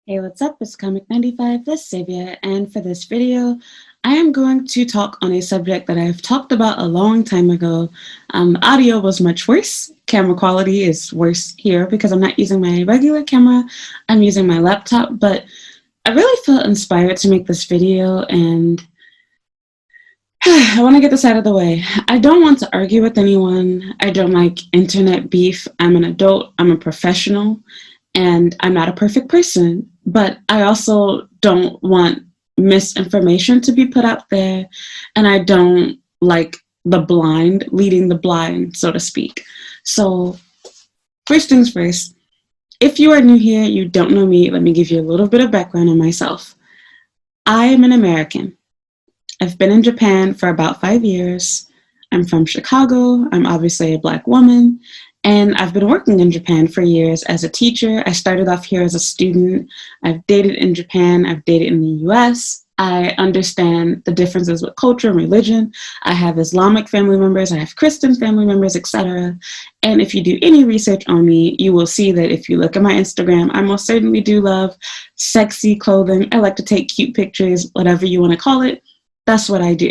Hey, what's up? It's Comic95, the Savior, and for this video, I am going to talk on a subject that I've talked about a long time ago. The audio was much worse. Camera quality is worse here because I'm not using my regular camera. I'm using my laptop, but I really felt inspired to make this video, and I want to get this out of the way. I don't want to argue with anyone. I don't like internet beef. I'm an adult. I'm a professional. And I'm not a perfect person, but I also don't want misinformation to be put out there, and I don't like the blind leading the blind, so to speak. So first things first, if you are new here, you don't know me, let me give you a little bit of background on myself. I am an American. I've been in Japan for about 5 years. I'm from Chicago. I'm obviously a Black woman. And I've been working in Japan for years as a teacher. I started off here as a student. I've dated in Japan. I've dated in the US. I understand the differences with culture and religion. I have Islamic family members. I have Christian family members, etc. And if you do any research on me, you will see that if you look at my Instagram, I most certainly do love sexy clothing. I like to take cute pictures, whatever you want to call it. That's what I do.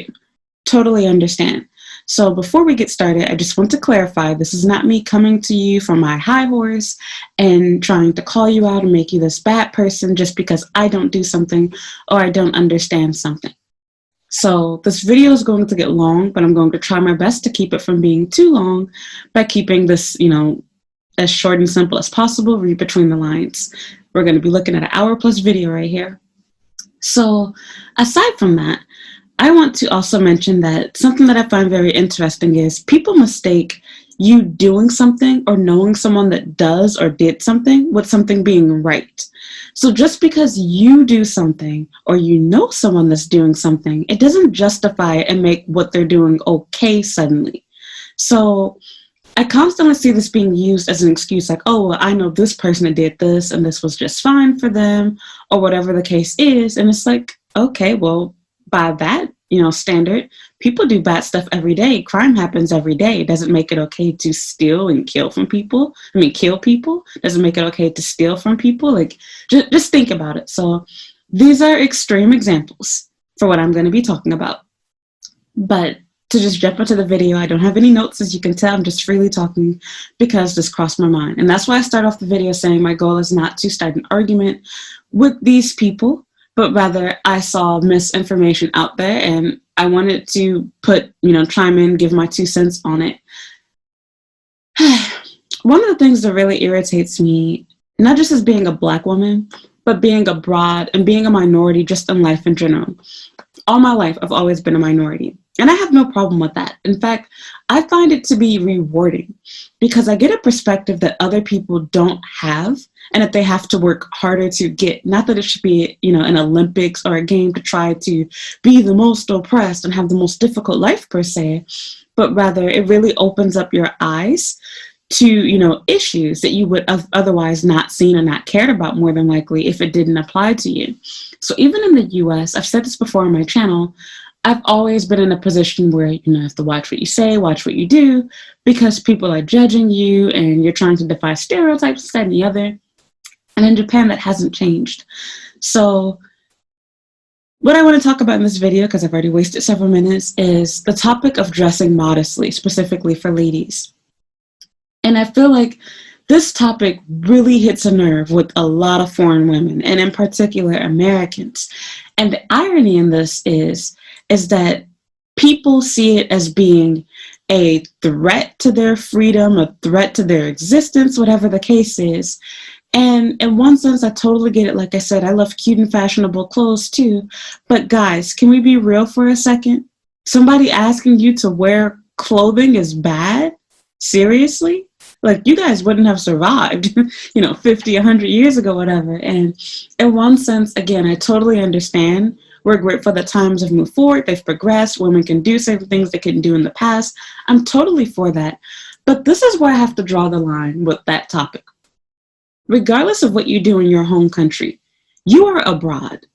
Totally understand. So before we get started, I just want to clarify, this is not me coming to you from my high horse and trying to call you out and make you this bad person just because I don't do something or I don't understand something. So this video is going to get long, but I'm going to try my best to keep it from being too long by keeping this, as short and simple as possible. Read between the lines. We're going to be looking at an hour-plus video right here. So aside from that, I want to also mention that something that I find very interesting is people mistake you doing something or knowing someone that does or did something with something being right. So just because you do something or you know someone that's doing something, it doesn't justify and make what they're doing okay suddenly. So I constantly see this being used as an excuse, like, oh, well, I know this person that did this and this was just fine for them, or whatever the case is. And it's like, okay, well, by that, standard, people do bad stuff every day. Crime happens every day. It doesn't make it okay to steal and kill from people. Kill people. Doesn't make it okay to steal from people. Like, just think about it. So these are extreme examples for what I'm going to be talking about. But to just jump into the video, I don't have any notes, as you can tell. I'm just freely talking because this crossed my mind. And that's why I start off the video saying my goal is not to start an argument with these people, but rather I saw misinformation out there and I wanted to chime in, give my 2 cents on it. One of the things that really irritates me, not just as being a Black woman, but being abroad and being a minority just in life in general. All my life, I've always been a minority. And I have no problem with that. In fact, I find it to be rewarding because I get a perspective that other people don't have and that they have to work harder to get. Not that it should be, an Olympics or a game to try to be the most oppressed and have the most difficult life per se, but rather it really opens up your eyes to, issues that you would have otherwise not seen or not cared about, more than likely, if it didn't apply to you. So even in the US, I've said this before on my channel, I've always been in a position where, you have to watch what you say, watch what you do, because people are judging you and you're trying to defy stereotypes, that and the other. And in Japan, that hasn't changed. So what I want to talk about in this video, because I've already wasted several minutes, is the topic of dressing modestly, specifically for ladies. And I feel like this topic really hits a nerve with a lot of foreign women, and in particular Americans. And the irony in this is that people see it as being a threat to their freedom, a threat to their existence, whatever the case is. And in one sense, I totally get it. Like I said, I love cute and fashionable clothes too. But guys, can we be real for a second? Somebody asking you to wear clothing is bad? Seriously? Like, you guys wouldn't have survived, 50, 100 years ago, whatever. And in one sense, again, I totally understand. We're grateful that times have moved forward. They've progressed. Women can do certain things they couldn't do in the past. I'm totally for that. But this is where I have to draw the line with that topic. Regardless of what you do in your home country, you are abroad,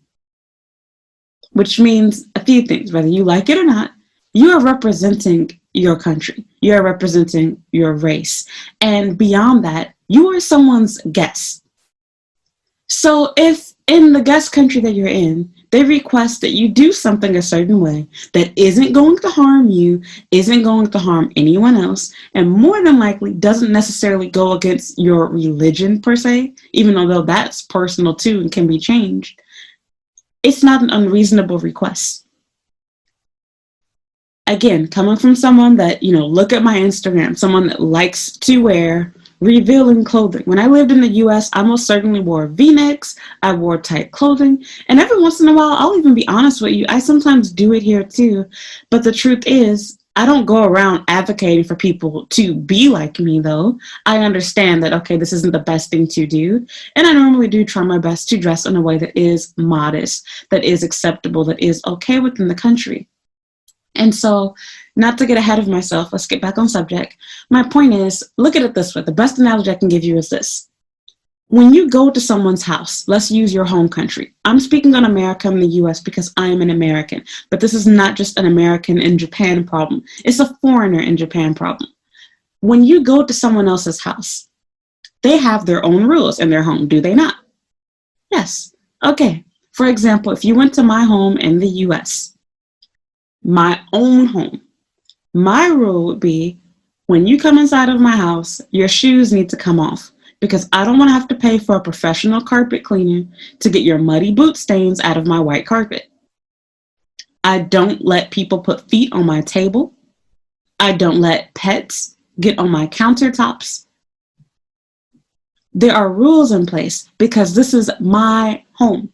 which means a few things. Whether you like it or not, you are representing your country. You are representing your race. And beyond that, you are someone's guest. So if in the guest country that you're in, they request that you do something a certain way that isn't going to harm you, isn't going to harm anyone else, and more than likely doesn't necessarily go against your religion per se, even though that's personal too and can be changed, it's not an unreasonable request. Again, coming from someone that, look at my Instagram, someone that likes to wear revealing clothing. When I lived in the US, I most certainly wore V-necks, I wore tight clothing, and every once in a while, I'll even be honest with you, I sometimes do it here too. But the truth is, I don't go around advocating for people to be like me, though. I understand that, okay, this isn't the best thing to do, and I normally do try my best to dress in a way that is modest, that is acceptable, that is okay within the country. And so, not to get ahead of myself, let's get back on subject. My point is, look at it this way. The best analogy I can give you is this. When you go to someone's house, let's use your home country. I'm speaking on America and the US because I am an American, but this is not just an American in Japan problem. It's a foreigner in Japan problem. When you go to someone else's house, they have their own rules in their home, do they not? Yes. Okay. For example, if you went to my home in the US, my own home, my rule would be when you come inside of my house, your shoes need to come off because I don't want to have to pay for a professional carpet cleaner to get your muddy boot stains out of my white carpet. I don't let people put feet on my table. I don't let pets get on my countertops. There are rules in place because this is my home.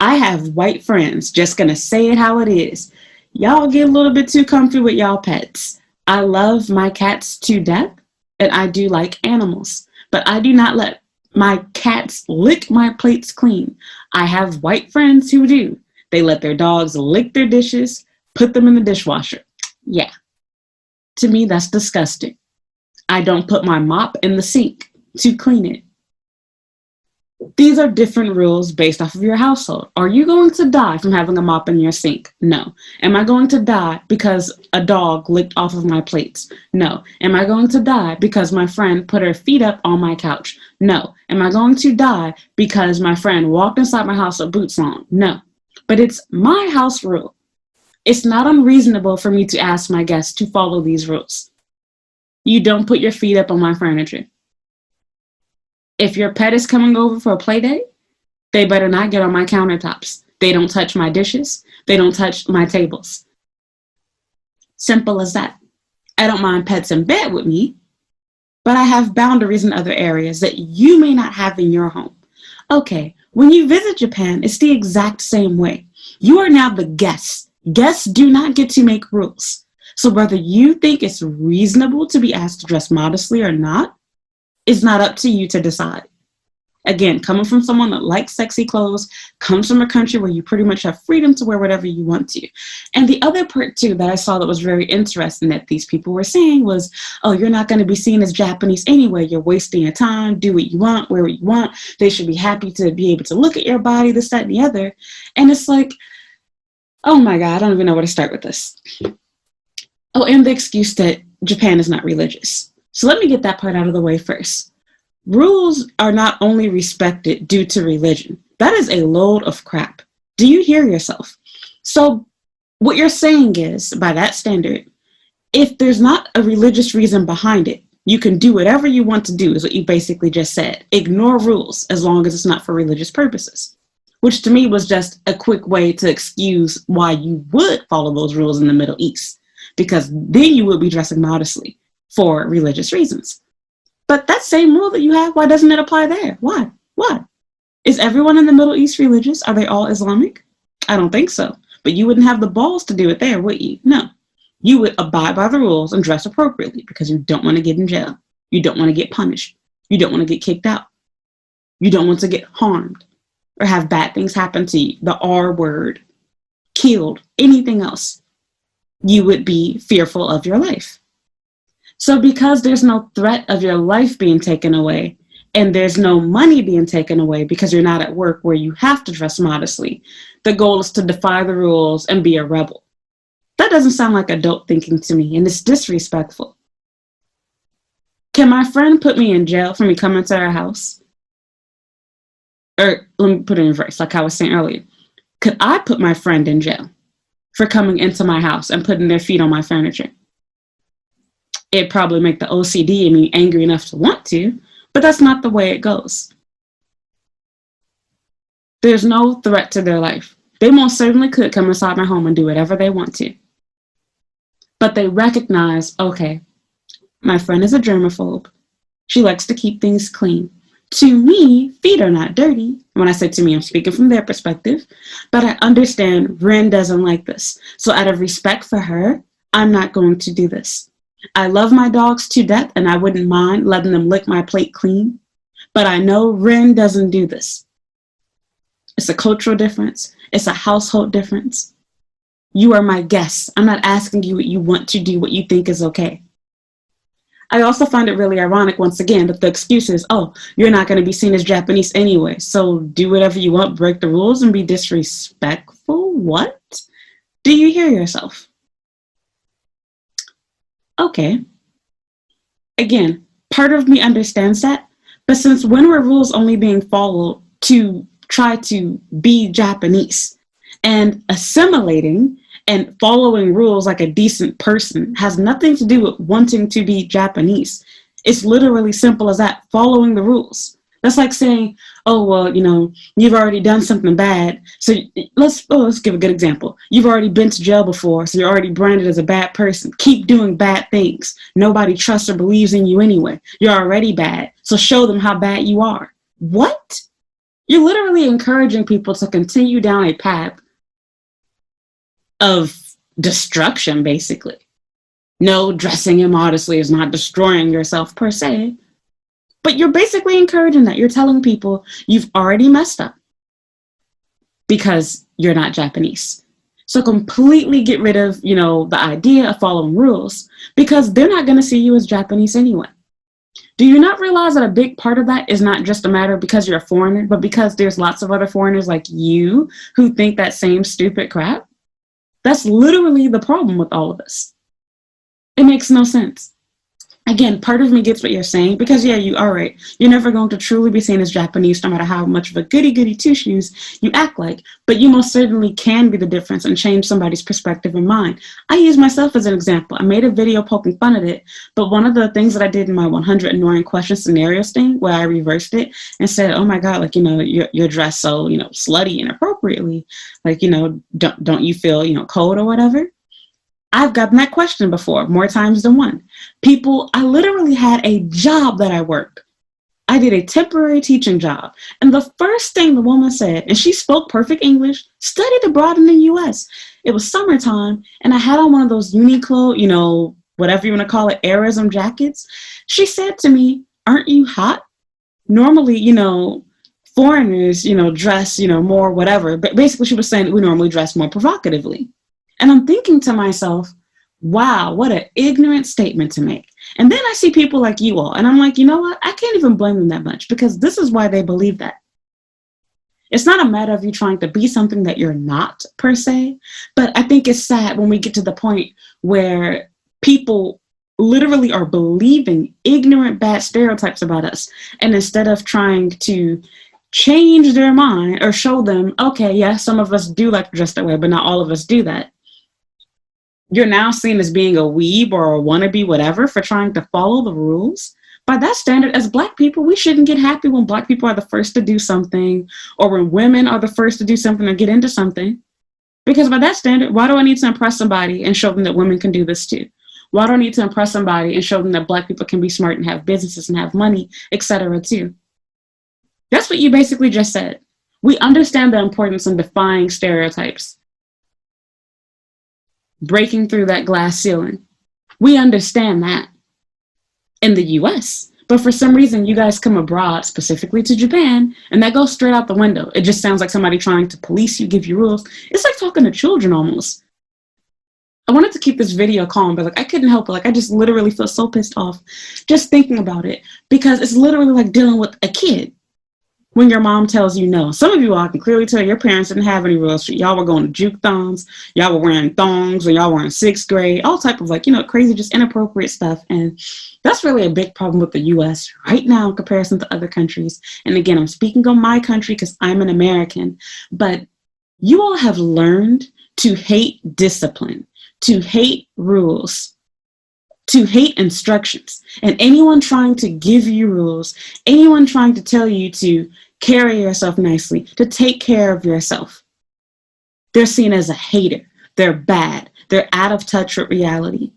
I have white friends, just gonna say it how it is. Y'all get a little bit too comfy with y'all pets. I love my cats to death, and I do like animals, but I do not let my cats lick my plates clean. I have white friends who do. They let their dogs lick their dishes, put them in the dishwasher. Yeah, to me, that's disgusting. I don't put my mop in the sink to clean it. These are different rules based off of your household. Are you going to die from having a mop in your sink? No. Am I going to die because a dog licked off of my plates? No. Am I going to die because my friend put her feet up on my couch? No. Am I going to die because my friend walked inside my house with boots on? No. But it's my house rule. It's not unreasonable for me to ask my guests to follow these rules. You don't put your feet up on my furniture. If your pet is coming over for a play date, they better not get on my countertops. They don't touch my dishes. They don't touch my tables. Simple as that. I don't mind pets in bed with me, but I have boundaries in other areas that you may not have in your home. Okay, when you visit Japan, it's the exact same way. You are now the guest. Guests do not get to make rules. So whether you think it's reasonable to be asked to dress modestly or not, it's not up to you to decide. Again, coming from someone that likes sexy clothes, comes from a country where you pretty much have freedom to wear whatever you want to. And the other part too that I saw that was very interesting that these people were saying was, oh, you're not going to be seen as Japanese anyway. You're wasting your time. Do what you want, wear what you want. They should be happy to be able to look at your body, this, that, and the other. And it's like, oh my God, I don't even know where to start with this. Oh, and the excuse that Japan is not religious. So let me get that part out of the way first. Rules are not only respected due to religion. That is a load of crap. Do you hear yourself? So what you're saying is, by that standard, if there's not a religious reason behind it, you can do whatever you want to do, is what you basically just said. Ignore rules as long as it's not for religious purposes, which to me was just a quick way to excuse why you would follow those rules in the Middle East, because then you would be dressing modestly for religious reasons. But that same rule that you have, why doesn't it apply there? Why? Why? Is everyone in the Middle East religious? Are they all Islamic? I don't think so. But you wouldn't have the balls to do it there, would you? No. You would abide by the rules and dress appropriately because you don't want to get in jail. You don't want to get punished. You don't want to get kicked out. You don't want to get harmed or have bad things happen to you. The R word, killed, anything else. You would be fearful of your life. So because there's no threat of your life being taken away, and there's no money being taken away because you're not at work where you have to dress modestly, the goal is to defy the rules and be a rebel. That doesn't sound like adult thinking to me, and it's disrespectful. Can my friend put me in jail for me coming to her house? or let me put it in reverse, like I was saying earlier. Could I put my friend in jail for coming into my house and putting their feet on my furniture? It'd probably make the OCD in me angry enough to want to, but that's not the way it goes. There's no threat to their life. They most certainly could come inside my home and do whatever they want to. But they recognize, okay, my friend is a germaphobe. She likes to keep things clean. To me, feet are not dirty. When I say to me, I'm speaking from their perspective. But I understand Ren doesn't like this. So out of respect for her, I'm not going to do this. I love my dogs to death, and I wouldn't mind letting them lick my plate clean. But I know Ren doesn't do this. It's a cultural difference. It's a household difference. You are my guest. I'm not asking you what you want to do, what you think is okay. I also find it really ironic, once again, that the excuse is, oh, you're not going to be seen as Japanese anyway, so do whatever you want, break the rules, and be disrespectful? What? Do you hear yourself? Okay. Again, part of me understands that, but since when were rules only being followed to try to be Japanese? And assimilating and following rules like a decent person has nothing to do with wanting to be Japanese. It's literally simple as that, following the rules. That's like saying, oh, well, you know, you've already done something bad. So let's give a good example. You've already been to jail before, so you're already branded as a bad person. Keep doing bad things. Nobody trusts or believes in you anyway. You're already bad, so show them how bad you are. What? You're literally encouraging people to continue down a path of destruction, basically. No, dressing immodestly is not destroying yourself per se, but you're basically encouraging that. You're telling people you've already messed up because you're not Japanese. So completely get rid of, you know, the idea of following rules because they're not going to see you as Japanese anyway. Do you not realize that a big part of that is not just a matter of because you're a foreigner, but because there's lots of other foreigners like you who think that same stupid crap? That's literally the problem with all of this. It makes no sense. Again, part of me gets what you're saying because, yeah, you are right. You're never going to truly be seen as Japanese no matter how much of a goody-goody two-shoes you act like. But you most certainly can be the difference and change somebody's perspective and mind. I use myself as an example. I made a video poking fun at it, but one of the things that I did in my 100 annoying question scenarios thing where I reversed it and said, oh my God, like, you know, you're dressed so, you know, slutty and appropriately. Like, you know, don't you feel, you know, cold or whatever? I've gotten that question before, more times than one. I literally had a job that I worked. I did a temporary teaching job. And the first thing the woman said, and she spoke perfect English, studied abroad in the US. It was summertime, and I had on one of those Uniqlo, you know, whatever you want to call it, airism jackets. She said to me, aren't you hot? Normally, you know, foreigners, you know, dress, you know, more whatever. But basically she was saying that we normally dress more provocatively. And I'm thinking to myself, wow, what an ignorant statement to make. And then I see people like you all, and I'm like, you know what? I can't even blame them that much because this is why they believe that. It's not a matter of you trying to be something that you're not, per se, but I think it's sad when we get to the point where people literally are believing ignorant, bad stereotypes about us. And instead of trying to change their mind or show them, okay, yeah, some of us do like to dress that way, but not all of us do that. You're now seen as being a weeb or a wannabe whatever for trying to follow the rules. By that standard, as Black people, we shouldn't get happy when Black people are the first to do something or when women are the first to do something or get into something. Because by that standard, why do I need to impress somebody and show them that women can do this too? Why do I need to impress somebody and show them that Black people can be smart and have businesses and have money, etc. too? That's what you basically just said. We understand the importance of defying stereotypes. Breaking through that glass ceiling. We understand that in the US. But for some reason, you guys come abroad, specifically to Japan, and that goes straight out the window. It just sounds like somebody trying to police you, give you rules. It's like talking to children almost. I wanted to keep this video calm, but like I couldn't help it. Like I just literally feel so pissed off just thinking about it because it's literally like dealing with a kid. when your mom tells you no. Some of you all can clearly tell your parents didn't have any rules. Y'all were going to juke thongs, y'all were wearing thongs, or y'all were in sixth grade, all type of crazy, just inappropriate stuff. And that's really a big problem with the US right now in comparison to other countries. And again, I'm speaking on my country because I'm an American, but you all have learned to hate discipline, to hate rules, to hate instructions. And anyone trying to give you rules, anyone trying to tell you to carry yourself nicely, to take care of yourself, they're seen as a hater. They're bad. They're out of touch with reality.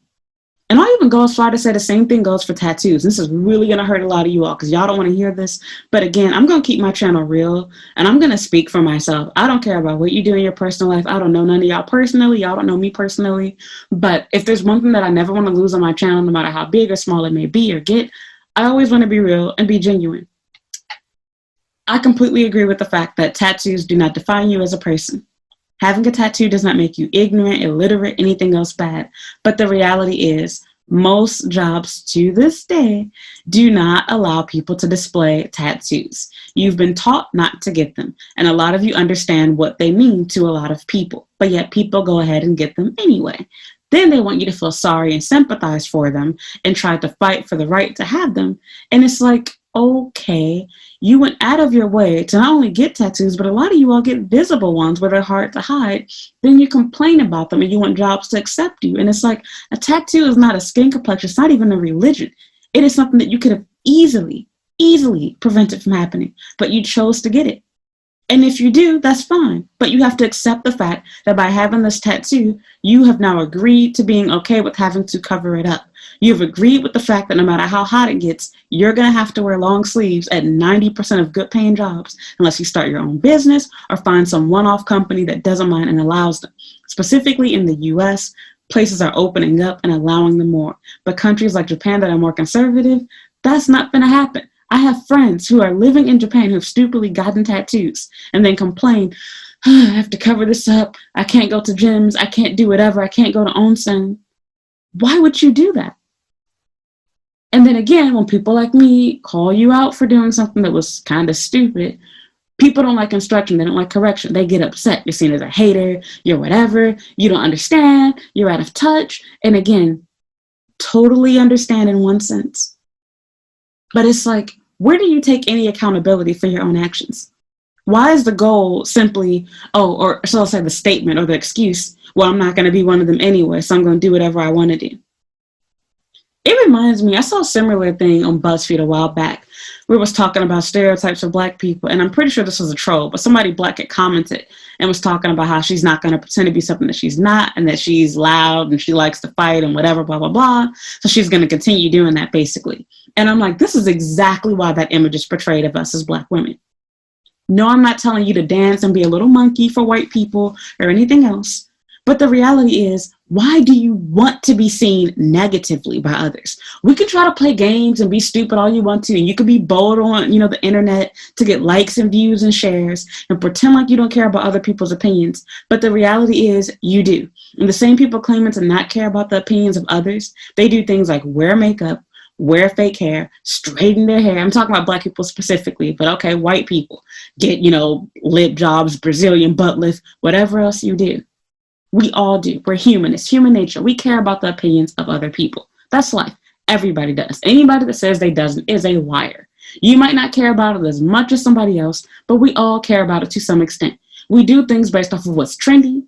And I'll even go as far to say the same thing goes for tattoos. This is really going to hurt a lot of you all because y'all don't want to hear this. But again, I'm going to keep my channel real and I'm going to speak for myself. I don't care about what you do in your personal life. I don't know none of y'all personally. Y'all don't know me personally. But if there's one thing that I never want to lose on my channel, no matter how big or small it may be or get, I always want to be real and be genuine. I completely agree with the fact that tattoos do not define you as a person. Having a tattoo does not make you ignorant, illiterate, anything else bad. But the reality is, most jobs to this day do not allow people to display tattoos. You've been taught not to get them. And a lot of you understand what they mean to a lot of people. But yet people go ahead and get them anyway. Then they want you to feel sorry and sympathize for them and try to fight for the right to have them. And it's like, okay, you went out of your way to not only get tattoos, but a lot of you all get visible ones where they're hard to hide. Then you complain about them and you want jobs to accept you. And it's like, a tattoo is not a skin complexion. It's not even a religion. It is something that you could have easily prevented from happening, but you chose to get it. And if you do, that's fine. But you have to accept the fact that by having this tattoo, you have now agreed to being okay with having to cover it up. You've agreed with the fact that no matter how hot it gets, you're going to have to wear long sleeves at 90% of good paying jobs, unless you start your own business or find some one-off company that doesn't mind and allows them. Specifically in the US, places are opening up and allowing them more. But countries like Japan that are more conservative, that's not going to happen. I have friends who are living in Japan who have stupidly gotten tattoos and then complain, oh, I have to cover this up. I can't go to gyms. I can't do whatever. I can't go to onsen. Why would you do that? And then again, when people like me call you out for doing something that was kind of stupid, people don't like instruction. They don't like correction. They get upset. You're seen as a hater. You're whatever. You don't understand. You're out of touch. And again, totally understand in one sense. But it's like, where do you take any accountability for your own actions? Why is the goal simply, or shall I say the statement or the excuse, well, I'm not going to be one of them anyway, so I'm going to do whatever I want to do. It reminds me, I saw a similar thing on BuzzFeed a while back where it was talking about stereotypes of Black people. And I'm pretty sure this was a troll, but somebody Black had commented and was talking about how she's not going to pretend to be something that she's not, and that she's loud and she likes to fight and whatever, blah, blah, blah. So she's going to continue doing that basically. And I'm like, this is exactly why that image is portrayed of us as Black women. No, I'm not telling you to dance and be a little monkey for white people or anything else. But the reality is, why do you want to be seen negatively by others? We can try to play games and be stupid all you want to, and you can be bold on, the internet to get likes and views and shares and pretend like you don't care about other people's opinions. But the reality is you do. And the same people claiming to not care about the opinions of others, they do things like wear makeup, wear fake hair, straighten their hair. I'm talking about Black people specifically, but okay, white people get, lip jobs, Brazilian butt lift, whatever else you do. We all do. We're human. It's human nature. We care about the opinions of other people. That's life. Everybody does. Anybody that says they doesn't is a liar. You might not care about it as much as somebody else, but we all care about it to some extent. We do things based off of what's trendy,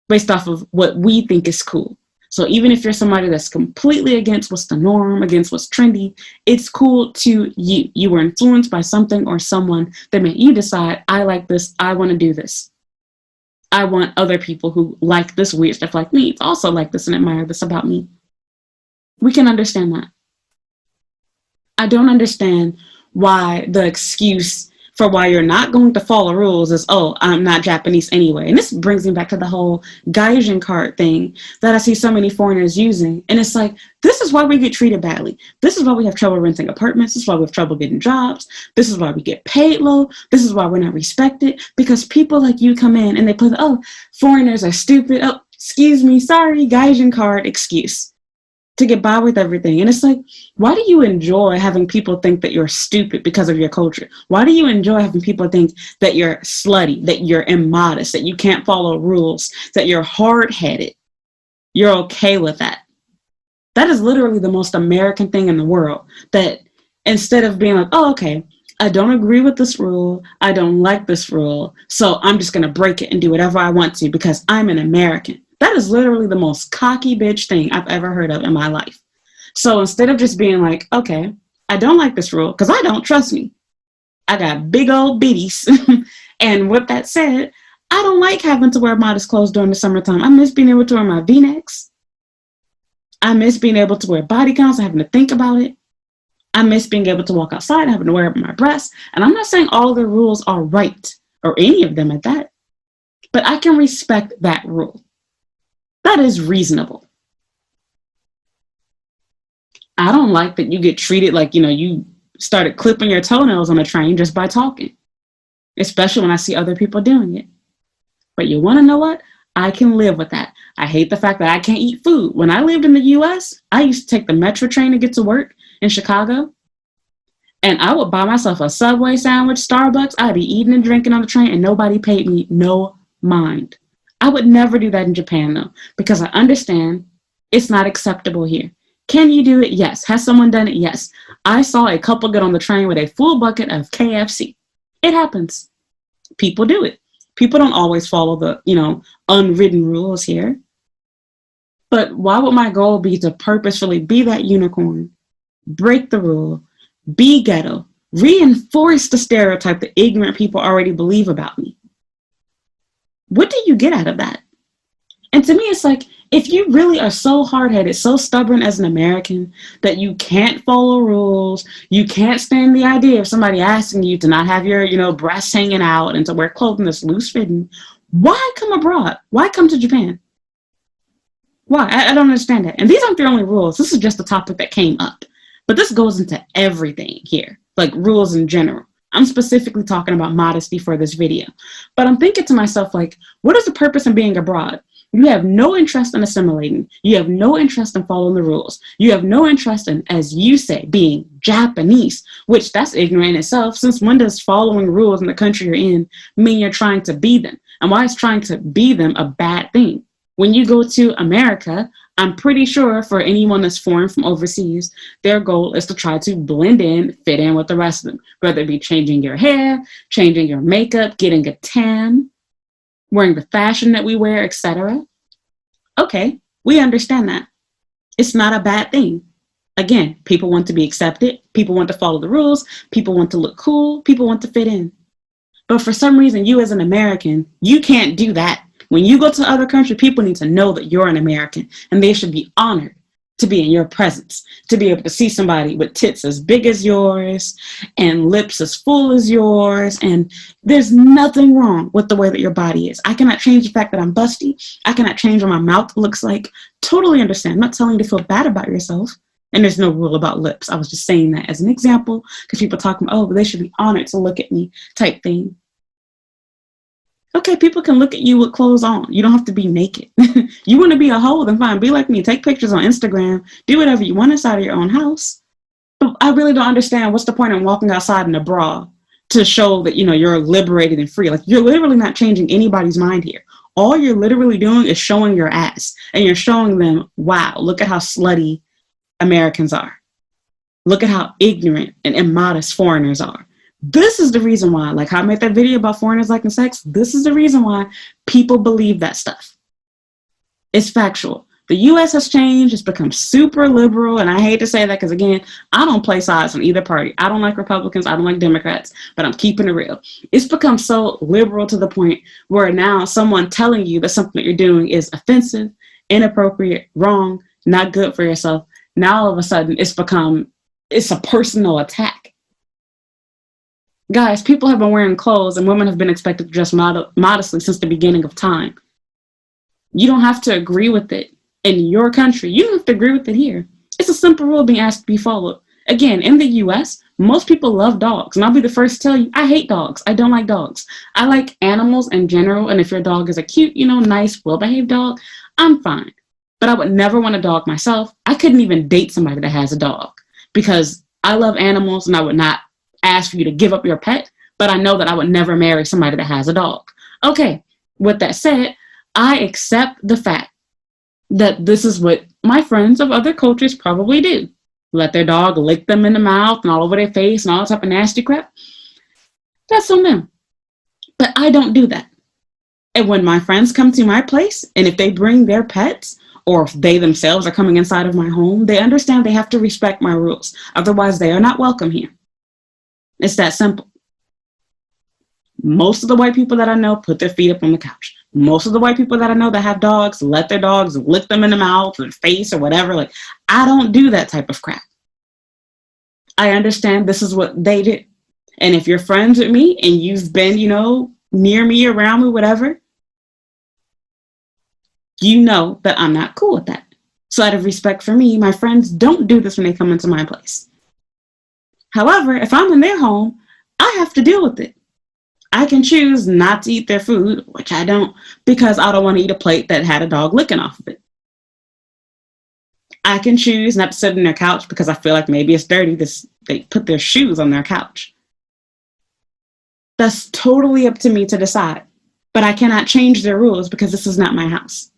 based off of what we think is cool. So even if you're somebody that's completely against what's the norm, against what's trendy, it's cool to you. You were influenced by something or someone that made you decide, I like this, I want to do this. I want other people who like this weird stuff like me to also like this and admire this about me. We can understand that. I don't understand why the excuse for why you're not going to follow rules is, oh, I'm not Japanese anyway. And this brings me back to the whole Gaijin card thing that I see so many foreigners using. And it's like, this is why we get treated badly. This is why we have trouble renting apartments. This is why we have trouble getting jobs. This is why we get paid low. This is why we're not respected. Because people like you come in and they put, oh, foreigners are stupid. Oh, excuse me, sorry, Gaijin card excuse. to get by with everything. And it's like, why do you enjoy having people think that you're stupid because of your culture? Why do you enjoy having people think that you're slutty, that you're immodest, that you can't follow rules, that you're hard-headed? You're okay with that. That is literally the most American thing in the world. That instead of being like, oh, okay, I don't agree with this rule, I don't like this rule, so I'm just going to break it and do whatever I want to because I'm an American. That is literally the most cocky bitch thing I've ever heard of in my life. So instead of just being like, okay, I don't like this rule because I don't trust me. I got big old bitties. And with that said, I don't like having to wear modest clothes during the summertime. I miss being able to wear my V-necks. I miss being able to wear bodycons and having to think about it. I miss being able to walk outside and having to wear up my breasts. And I'm not saying all the rules are right, or any of them at that, but I can respect that rule. That is reasonable. I don't like that you get treated like, you started clipping your toenails on a train just by talking, especially when I see other people doing it. But you want to know what? I can live with that. I hate the fact that I can't eat food. When I lived in the US, I used to take the metro train to get to work in Chicago, and I would buy myself a Subway sandwich, Starbucks. I'd be eating and drinking on the train, and nobody paid me no mind. I would never do that in Japan, though, because I understand it's not acceptable here. Can you do it? Yes. Has someone done it? Yes. I saw a couple get on the train with a full bucket of KFC. It happens. People do it. People don't always follow the, unwritten rules here. But why would my goal be to purposefully be that unicorn, break the rule, be ghetto, reinforce the stereotype that ignorant people already believe about me? What do you get out of that? And to me, it's like, if you really are so hard-headed, so stubborn as an American that you can't follow rules, you can't stand the idea of somebody asking you to not have your, breasts hanging out and to wear clothing that's loose-fitting, why come abroad? Why come to Japan? Why? I don't understand that. And these aren't the only rules. This is just a topic that came up. But this goes into everything here, like rules in general. I'm specifically talking about modesty for this video. But I'm thinking to myself, like, what is the purpose in being abroad? You have no interest in assimilating. You have no interest in following the rules. You have no interest in, as you say, being Japanese, which that's ignorant in itself. Since when does following rules in the country you're in mean you're trying to be them? And why is trying to be them a bad thing? When you go to America, I'm pretty sure for anyone that's foreign from overseas, their goal is to try to blend in, fit in with the rest of them, whether it be changing your hair, changing your makeup, getting a tan, wearing the fashion that we wear, etc. Okay, we understand that. It's not a bad thing. Again, people want to be accepted. People want to follow the rules. People want to look cool. People want to fit in. But for some reason, you as an American, you can't do that. When you go to other countries, people need to know that you're an American, and they should be honored to be in your presence, to be able to see somebody with tits as big as yours and lips as full as yours. And there's nothing wrong with the way that your body is. I cannot change the fact that I'm busty. I cannot change what my mouth looks like. Totally understand. I'm not telling you to feel bad about yourself. And there's no rule about lips. I was just saying that as an example because people talk about, oh, but they should be honored to look at me type thing. Okay, people can look at you with clothes on. You don't have to be naked. You want to be a hoe, then fine. Be like me. Take pictures on Instagram. Do whatever you want inside of your own house. But I really don't understand what's the point in walking outside in a bra to show that, you're liberated and free. Like, you're literally not changing anybody's mind here. All you're literally doing is showing your ass. And you're showing them, wow, look at how slutty Americans are. Look at how ignorant and immodest foreigners are. This is the reason why, like how I made that video about foreigners liking sex, this is the reason why people believe that stuff. It's factual. The US has changed. It's become super liberal. And I hate to say that because, again, I don't play sides on either party. I don't like Republicans. I don't like Democrats. But I'm keeping it real. It's become so liberal to the point where now someone telling you that something that you're doing is offensive, inappropriate, wrong, not good for yourself. Now all of a sudden it's a personal attack. Guys, people have been wearing clothes and women have been expected to dress modestly since the beginning of time. You don't have to agree with it in your country. You don't have to agree with it here. It's a simple rule being asked to be followed. Again, in the US, most people love dogs. And I'll be the first to tell you, I hate dogs. I don't like dogs. I like animals in general. And if your dog is a cute, nice, well-behaved dog, I'm fine. but I would never want a dog myself. I couldn't even date somebody that has a dog because I love animals and I would not ask for you to give up your pet, but I know that I would never marry somebody that has a dog. Okay, with that said, I accept the fact that this is what my friends of other cultures probably do. Let their dog lick them in the mouth and all over their face and all that type of nasty crap. That's on them. But I don't do that. And when my friends come to my place, and if they bring their pets, or if they themselves are coming inside of my home, they understand they have to respect my rules. Otherwise, they are not welcome here. It's that simple. Most of the white people that I know put their feet up on the couch. Most of the white people that I know that have dogs let their dogs lick them in the mouth or face or whatever. Like, I don't do that type of crap. I understand this is what they do. And if you're friends with me and you've been, near me, around me, whatever, you know that I'm not cool with that. So out of respect for me, my friends don't do this when they come into my place. However, if I'm in their home, I have to deal with it. I can choose not to eat their food, which I don't, because I don't want to eat a plate that had a dog licking off of it. I can choose not to sit on their couch because I feel like maybe it's dirty. They put their shoes on their couch. That's totally up to me to decide. But I cannot change their rules because this is not my house.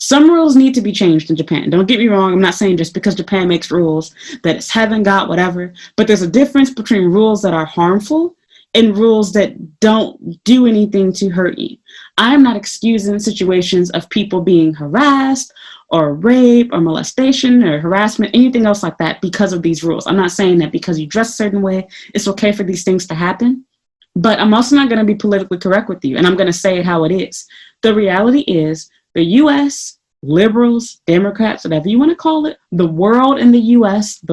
Some rules need to be changed in Japan. Don't get me wrong. I'm not saying just because Japan makes rules that it's heaven, God, whatever. But there's a difference between rules that are harmful and rules that don't do anything to hurt you. I'm not excusing situations of people being harassed or rape or molestation or harassment, anything else like that because of these rules. I'm not saying that because you dress a certain way, it's okay for these things to happen. But I'm also not going to be politically correct with you, and I'm going to say it how it is. The reality is the U.S., liberals, Democrats, whatever you want to call it, the world in the U.S.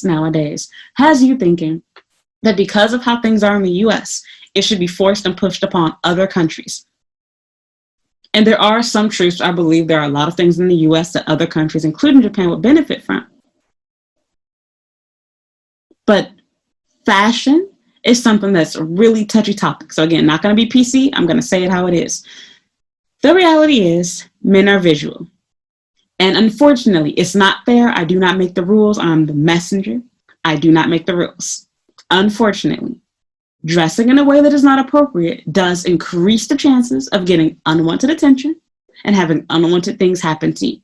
nowadays has you thinking that because of how things are in the U.S., it should be forced and pushed upon other countries. And there are some truths. I believe there are a lot of things in the U.S. that other countries, including Japan, would benefit from. But fashion is something that's a really touchy topic. So again, not going to be PC. I'm going to say it how it is. The reality is men are visual. And unfortunately, it's not fair. I do not make the rules. I'm the messenger. I do not make the rules. Unfortunately, dressing in a way that is not appropriate does increase the chances of getting unwanted attention and having unwanted things happen to you.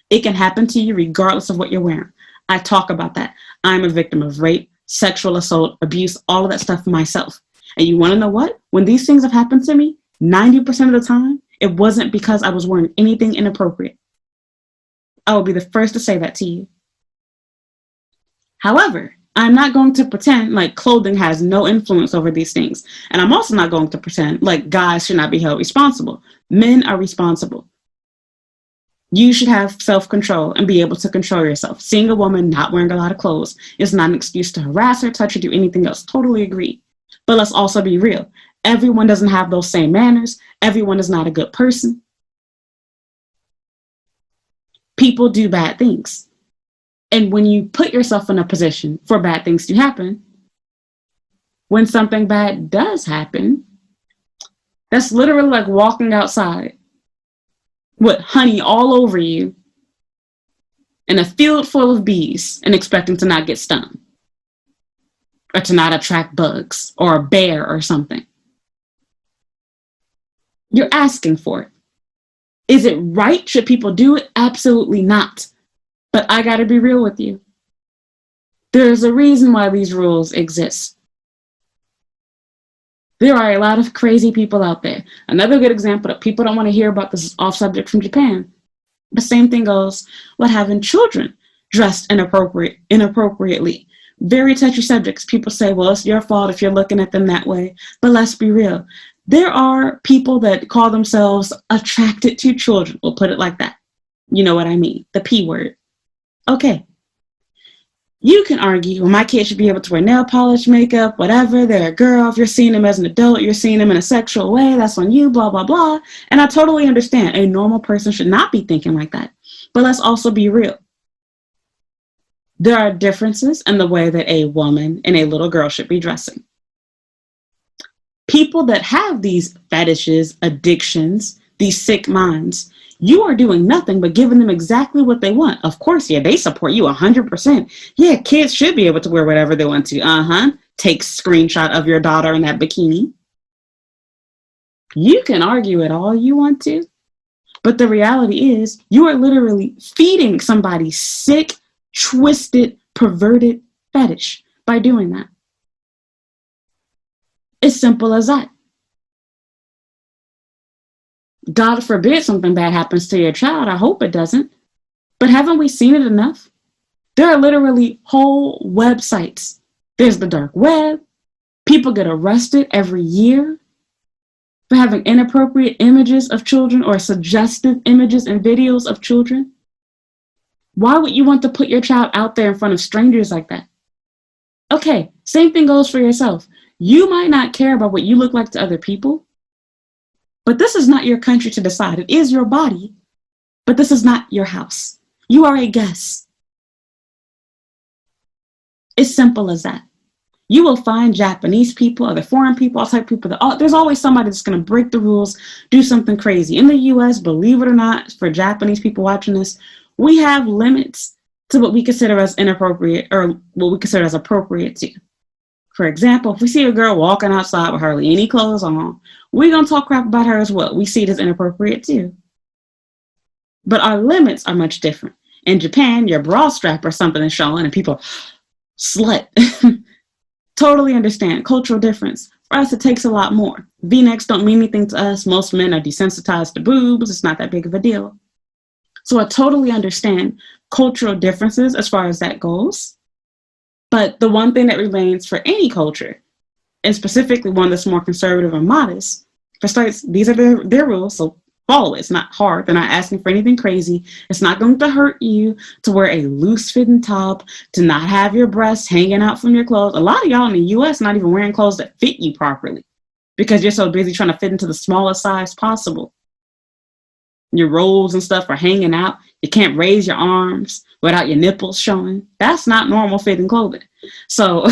It can happen to you regardless of what you're wearing. I talk about that. I'm a victim of rape, sexual assault, abuse, all of that stuff myself. And you want to know what? When these things have happened to me, 90% of the time, it wasn't because I was wearing anything inappropriate. I will be the first to say that to you. However, I'm not going to pretend like clothing has no influence over these things. And I'm also not going to pretend like guys should not be held responsible. Men are responsible. You should have self-control and be able to control yourself. Seeing a woman not wearing a lot of clothes is not an excuse to harass her, touch her, do anything else. Totally agree. But let's also be real. Everyone doesn't have those same manners. Everyone is not a good person. People do bad things. And when you put yourself in a position for bad things to happen, when something bad does happen, that's literally like walking outside with honey all over you in a field full of bees and expecting to not get stung or to not attract bugs or a bear or something. You're asking for it. Is it right? Should people do it? Absolutely not. But I got to be real with you. There's a reason why these rules exist. There are a lot of crazy people out there. Another good example that people don't want to hear about, this is off subject from Japan. The same thing goes with having children dressed inappropriately. Very touchy subjects. People say, well, it's your fault if you're looking at them that way. But let's be real. There are people that call themselves attracted to children. We'll put it like that. You know what I mean? The P word. Okay. You can argue, well, my kid should be able to wear nail polish, makeup, whatever. They're a girl. If you're seeing them as an adult, you're seeing them in a sexual way. That's on you, blah, blah, blah. And I totally understand. A normal person should not be thinking like that. But let's also be real. There are differences in the way that a woman and a little girl should be dressing. People that have these fetishes, addictions, these sick minds. You are doing nothing but giving them exactly what they want. Of course, yeah, they support you 100%. Yeah, kids should be able to wear whatever they want to. Take screenshot of your daughter in that bikini. You can argue it all you want to, but the reality is you are literally feeding somebody's sick, twisted, perverted fetish by doing that. It's simple as that. God forbid something bad happens to your child. I hope it doesn't. But haven't we seen it enough? There are literally whole websites. There's the dark web. People get arrested every year for having inappropriate images of children or suggestive images and videos of children. Why would you want to put your child out there in front of strangers like that? Okay, same thing goes for yourself. You might not care about what you look like to other people, but this is not your country to decide. It is your body, but this is not your house. You are a guest. It's simple as that. You will find Japanese people, other foreign people, all type of people. There's always somebody that's going to break the rules, do something crazy. In the US, believe it or not, for Japanese people watching this, we have limits to what we consider as inappropriate or what we consider as appropriate to. For example, if we see a girl walking outside with hardly any clothes on, we're going to talk crap about her as well. We see it as inappropriate too. But our limits are much different. In Japan, your bra strap or something is showing and people, slut. Totally understand. Cultural difference. For us, it takes a lot more. V-necks don't mean anything to us. Most men are desensitized to boobs. It's not that big of a deal. So I totally understand cultural differences as far as that goes. But the one thing that remains for any culture, and specifically one that's more conservative and modest, for starters, these are their rules, so follow it. It's not hard. They're not asking for anything crazy. It's not going to hurt you to wear a loose-fitting top, to not have your breasts hanging out from your clothes. A lot of y'all in the U.S. not even wearing clothes that fit you properly because you're so busy trying to fit into the smallest size possible. Your rolls and stuff are hanging out. You can't raise your arms without your nipples showing. That's not normal fitting clothing. So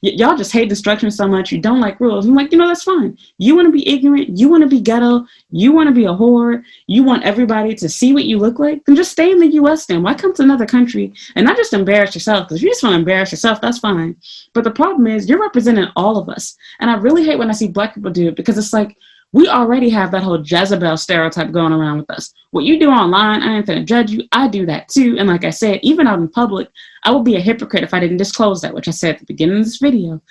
y'all just hate instructions so much. You don't like rules. I'm like, that's fine. You want to be ignorant. You want to be ghetto. You want to be a whore. You want everybody to see what you look like. Then just stay in the U.S. then. Why come to another country and not just embarrass yourself? Because if you just want to embarrass yourself, that's fine. But the problem is you're representing all of us. And I really hate when I see Black people do it because it's like, we already have that whole Jezebel stereotype going around with us. What you do online, I ain't gonna judge you. I do that too. And like I said, even out in public, I would be a hypocrite if I didn't disclose that, which I said at the beginning of this video.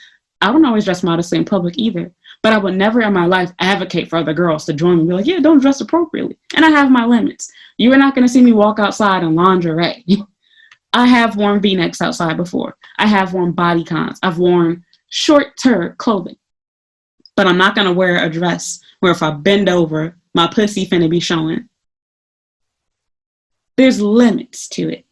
I don't always dress modestly in public either, but I would never in my life advocate for other girls to join me and be like, yeah, don't dress appropriately. And I have my limits. You are not gonna see me walk outside in lingerie. I have worn V-necks outside before. I have worn bodycons. I've worn short-tur clothing. But I'm not gonna wear a dress where if I bend over, my pussy finna be showing. There's limits to it.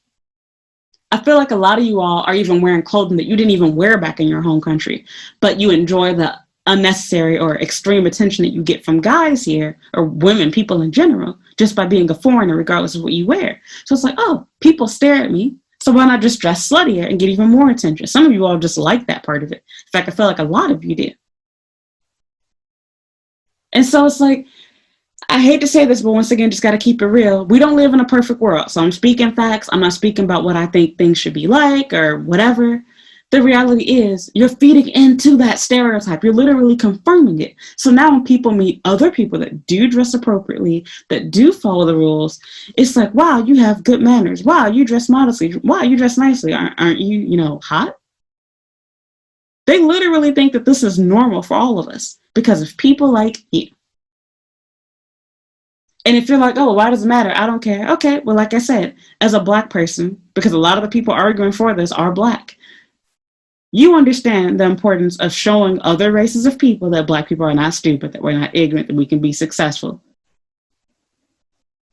I feel like a lot of you all are even wearing clothing that you didn't even wear back in your home country, but you enjoy the unnecessary or extreme attention that you get from guys here, or women, people in general, just by being a foreigner, regardless of what you wear. So it's like, oh, people stare at me, so why not just dress sluttier and get even more attention? Some of you all just like that part of it. In fact, I feel like a lot of you do. And so it's like, I hate to say this, but once again, just got to keep it real. We don't live in a perfect world. So I'm speaking facts. I'm not speaking about what I think things should be like or whatever. The reality is you're feeding into that stereotype. You're literally confirming it. So now when people meet other people that do dress appropriately, that do follow the rules, it's like, wow, you have good manners. Wow, you dress modestly. Wow, you dress nicely. Aren't you, hot? They literally think that this is normal for all of us because of people like you. And if you're like, oh, why does it matter? I don't care. Okay, well, like I said, as a Black person, because a lot of the people arguing for this are Black, you understand the importance of showing other races of people that Black people are not stupid, that we're not ignorant, that we can be successful,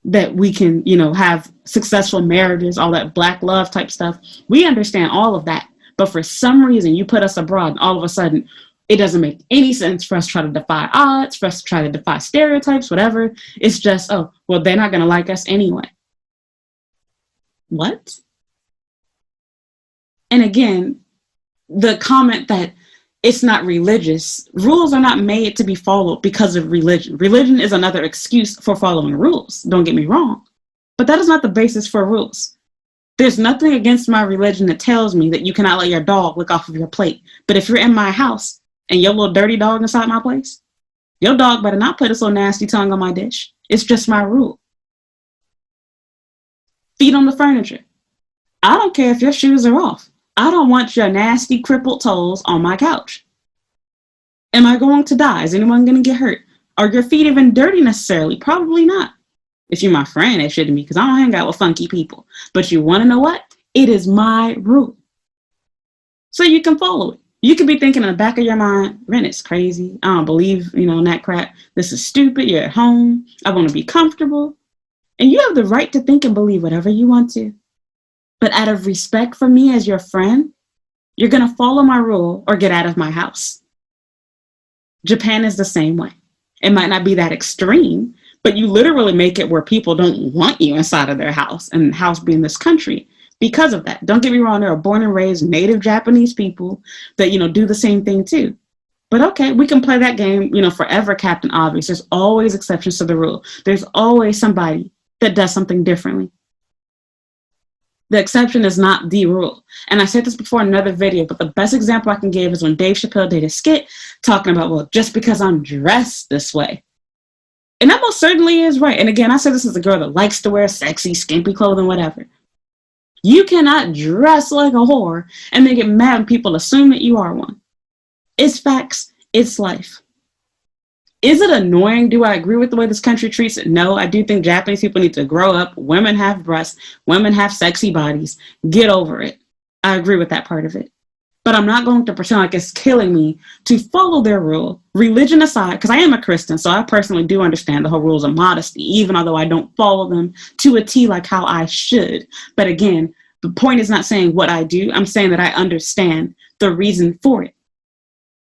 that we can, have successful marriages, all that Black love type stuff. We understand all of that. But for some reason, you put us abroad and all of a sudden, it doesn't make any sense for us to try to defy odds, for us to try to defy stereotypes, whatever. It's just, oh, well, they're not going to like us anyway. What? And again, the comment that It's not religious. Rules are not made to be followed because of religion. Religion is another excuse for following rules. Don't get me wrong. But that is not the basis for rules. There's nothing against my religion that tells me that you cannot let your dog lick off of your plate. But if you're in my house and your little dirty dog inside my place, your dog better not put its little nasty tongue on my dish. It's just my rule. Feet on the furniture. I don't care if your shoes are off. I don't want your nasty crippled toes on my couch. Am I going to die? Is anyone going to get hurt? Are your feet even dirty necessarily? Probably not. If you're my friend, it shouldn't be, because I don't hang out with funky people. But you want to know what? It is my rule. So you can follow it. You could be thinking in the back of your mind, Rent is crazy. I don't believe, in that crap. This is stupid. You're at home. I want to be comfortable. And you have the right to think and believe whatever you want to. But out of respect for me as your friend, you're going to follow my rule or get out of my house. Japan is the same way. It might not be that extreme, but you literally make it where people don't want you inside of their house, and the house being this country because of that. Don't get me wrong, there are born and raised native Japanese people that, do the same thing too. But okay, we can play that game, forever, Captain Obvious. There's always exceptions to the rule. There's always somebody that does something differently. The exception is not the rule. And I said this before in another video, but the best example I can give is when Dave Chappelle did a skit talking about, well, just because I'm dressed this way. And that most certainly is right. And again, I said this as a girl that likes to wear sexy, skimpy clothing, whatever. You cannot dress like a whore and then get mad when people assume that you are one. It's facts. It's life. Is it annoying? Do I agree with the way this country treats it? No, I do think Japanese people need to grow up. Women have breasts. Women have sexy bodies. Get over it. I agree with that part of it. But I'm not going to pretend like it's killing me to follow their rule, religion aside, because I am a Christian, so I personally do understand the whole rules of modesty, even although I don't follow them to a T like how I should. But again, the point is not saying what I do. I'm saying that I understand the reason for it.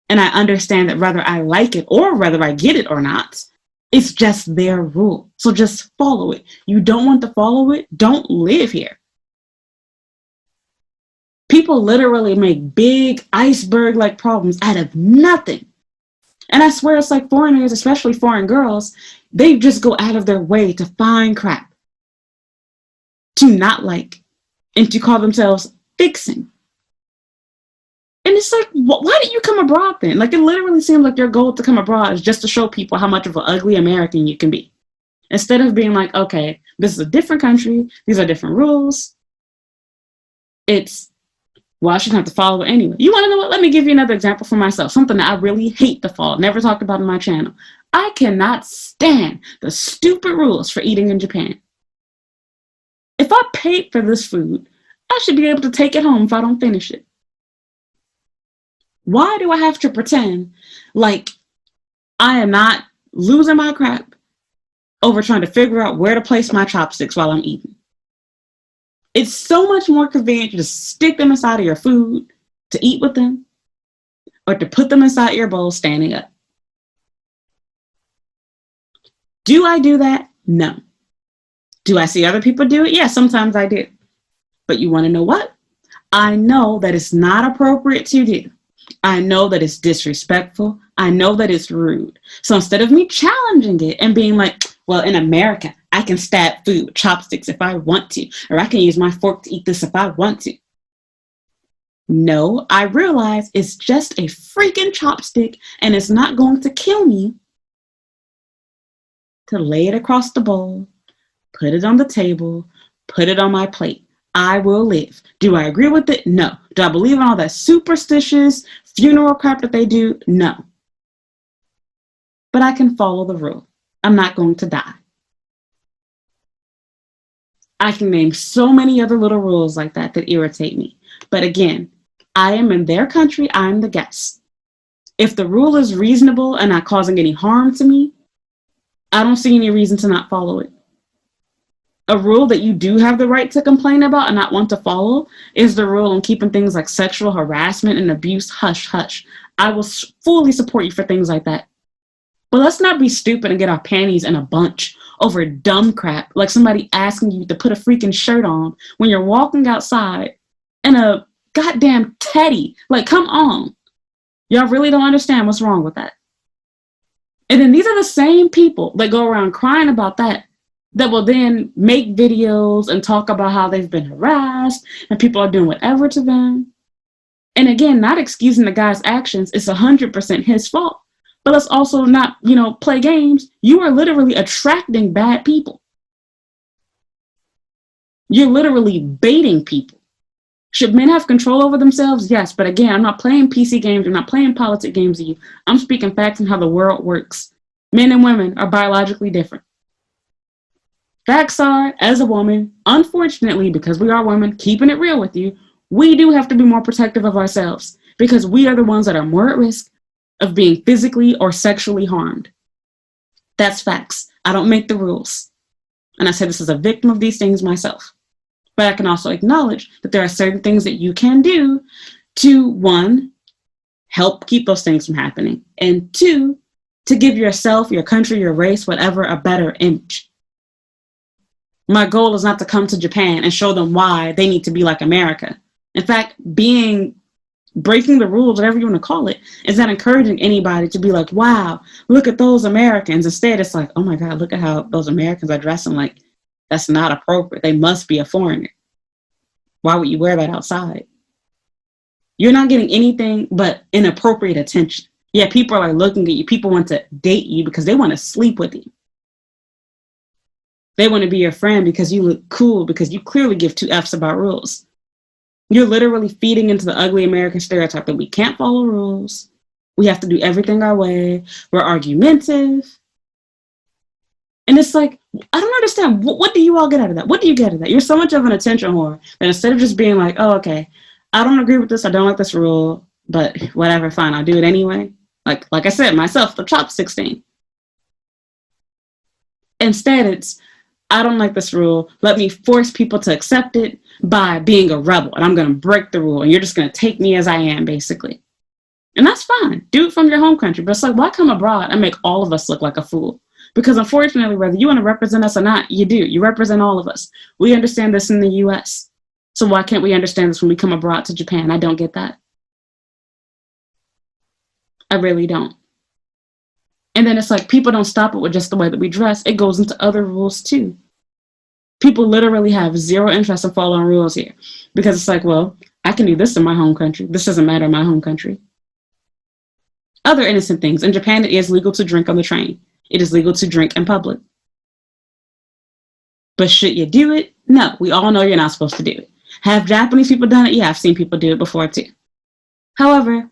And I understand that whether I like it or whether I get it or not, it's just their rule. So just follow it. You don't want to follow it? Don't live here. People literally make big iceberg-like problems out of nothing. And I swear it's like foreigners, especially foreign girls, they just go out of their way to find crap to not like and to call themselves fixing. And it's like, why did you come abroad then? Like, it literally seems like your goal to come abroad is just to show people how much of an ugly American you can be. Instead of being like, okay, this is a different country. These are different rules. Well, I shouldn't have to follow it anyway. You want to know what? Let me give you another example for myself. Something that I really hate to follow. Never talked about on my channel. I cannot stand the stupid rules for eating in Japan. If I paid for this food, I should be able to take it home if I don't finish it. Why do I have to pretend like I am not losing my crap over trying to figure out where to place my chopsticks while I'm eating? It's so much more convenient to just stick them inside of your food to eat with them or to put them inside your bowl standing up. Do I do that? No. Do I see other people do it? Yeah, sometimes I do. But you want to know what? I know that it's not appropriate to do. I know that it's disrespectful. I know that it's rude. So instead of me challenging it and being like, well, in America, I can stab food with chopsticks if I want to, or I can use my fork to eat this if I want to. No, I realize it's just a freaking chopstick and it's not going to kill me to lay it across the bowl, put it on the table, put it on my plate. I will live. Do I agree with it? No. Do I believe in all that superstitious funeral crap that they do? No. But I can follow the rule. I'm not going to die. I can name so many other little rules like that that irritate me. But again, I am in their country. I'm the guest. If the rule is reasonable and not causing any harm to me, I don't see any reason to not follow it. A rule that you do have the right to complain about and not want to follow is the rule on keeping things like sexual harassment and abuse hush hush. I will fully support you for things like that. But let's not be stupid and get our panties in a bunch over dumb crap, like somebody asking you to put a freaking shirt on when you're walking outside in a goddamn teddy. Like, come on. Y'all really don't understand what's wrong with that. And then these are the same people that go around crying about that will then make videos and talk about how they've been harassed and people are doing whatever to them. And again, not excusing the guy's actions. It's 100% his fault. But let's also not, play games. You are literally attracting bad people. You're literally baiting people. Should men have control over themselves? Yes. But again, I'm not playing PC games. I'm not playing politic games with you. I'm speaking facts and how the world works. Men and women are biologically different. Facts are, as a woman, unfortunately, because we are women, keeping it real with you, we do have to be more protective of ourselves because we are the ones that are more at risk of being physically or sexually harmed. That's facts. I don't make the rules. And I say this as a victim of these things myself. But I can also acknowledge that there are certain things that you can do to, one, help keep those things from happening, and two, to give yourself, your country, your race, whatever, a better image. My goal is not to come to Japan and show them why they need to be like America. In fact, breaking the rules, whatever you want to call it, is not encouraging anybody to be like, wow, look at those Americans. Instead, it's like, oh my God, look at how those Americans are dressing. Like, that's not appropriate. They must be a foreigner. Why would you wear that outside? You're not getting anything but inappropriate attention. Yeah, people are looking at you. People want to date you because they want to sleep with you. They want to be your friend because you look cool, because you clearly give two F's about rules. You're literally feeding into the ugly American stereotype that we can't follow rules. We have to do everything our way. We're argumentative. And it's like, I don't understand. What do you all get out of that? What do you get out of that? You're so much of an attention whore that instead of just being like, oh, okay, I don't agree with this. I don't like this rule, but whatever, fine, I'll do it anyway. Like I said, myself, the chopstick thing. Instead, it's, I don't like this rule. Let me force people to accept it by being a rebel. And I'm going to break the rule. And you're just going to take me as I am, basically. And that's fine. Do it from your home country. But it's like, why come abroad and make all of us look like a fool? Because unfortunately, whether you want to represent us or not, you do. You represent all of us. We understand this in the US. So why can't we understand this when we come abroad to Japan? I don't get that. I really don't. And then it's like, people don't stop it with just the way that we dress. It goes into other rules too. People literally have zero interest in following rules here. Because it's like, well, I can do this in my home country. This doesn't matter in my home country. Other innocent things. In Japan, it is legal to drink on the train. It is legal to drink in public. But should you do it? No, we all know you're not supposed to do it. Have Japanese people done it? Yeah, I've seen people do it before too. However,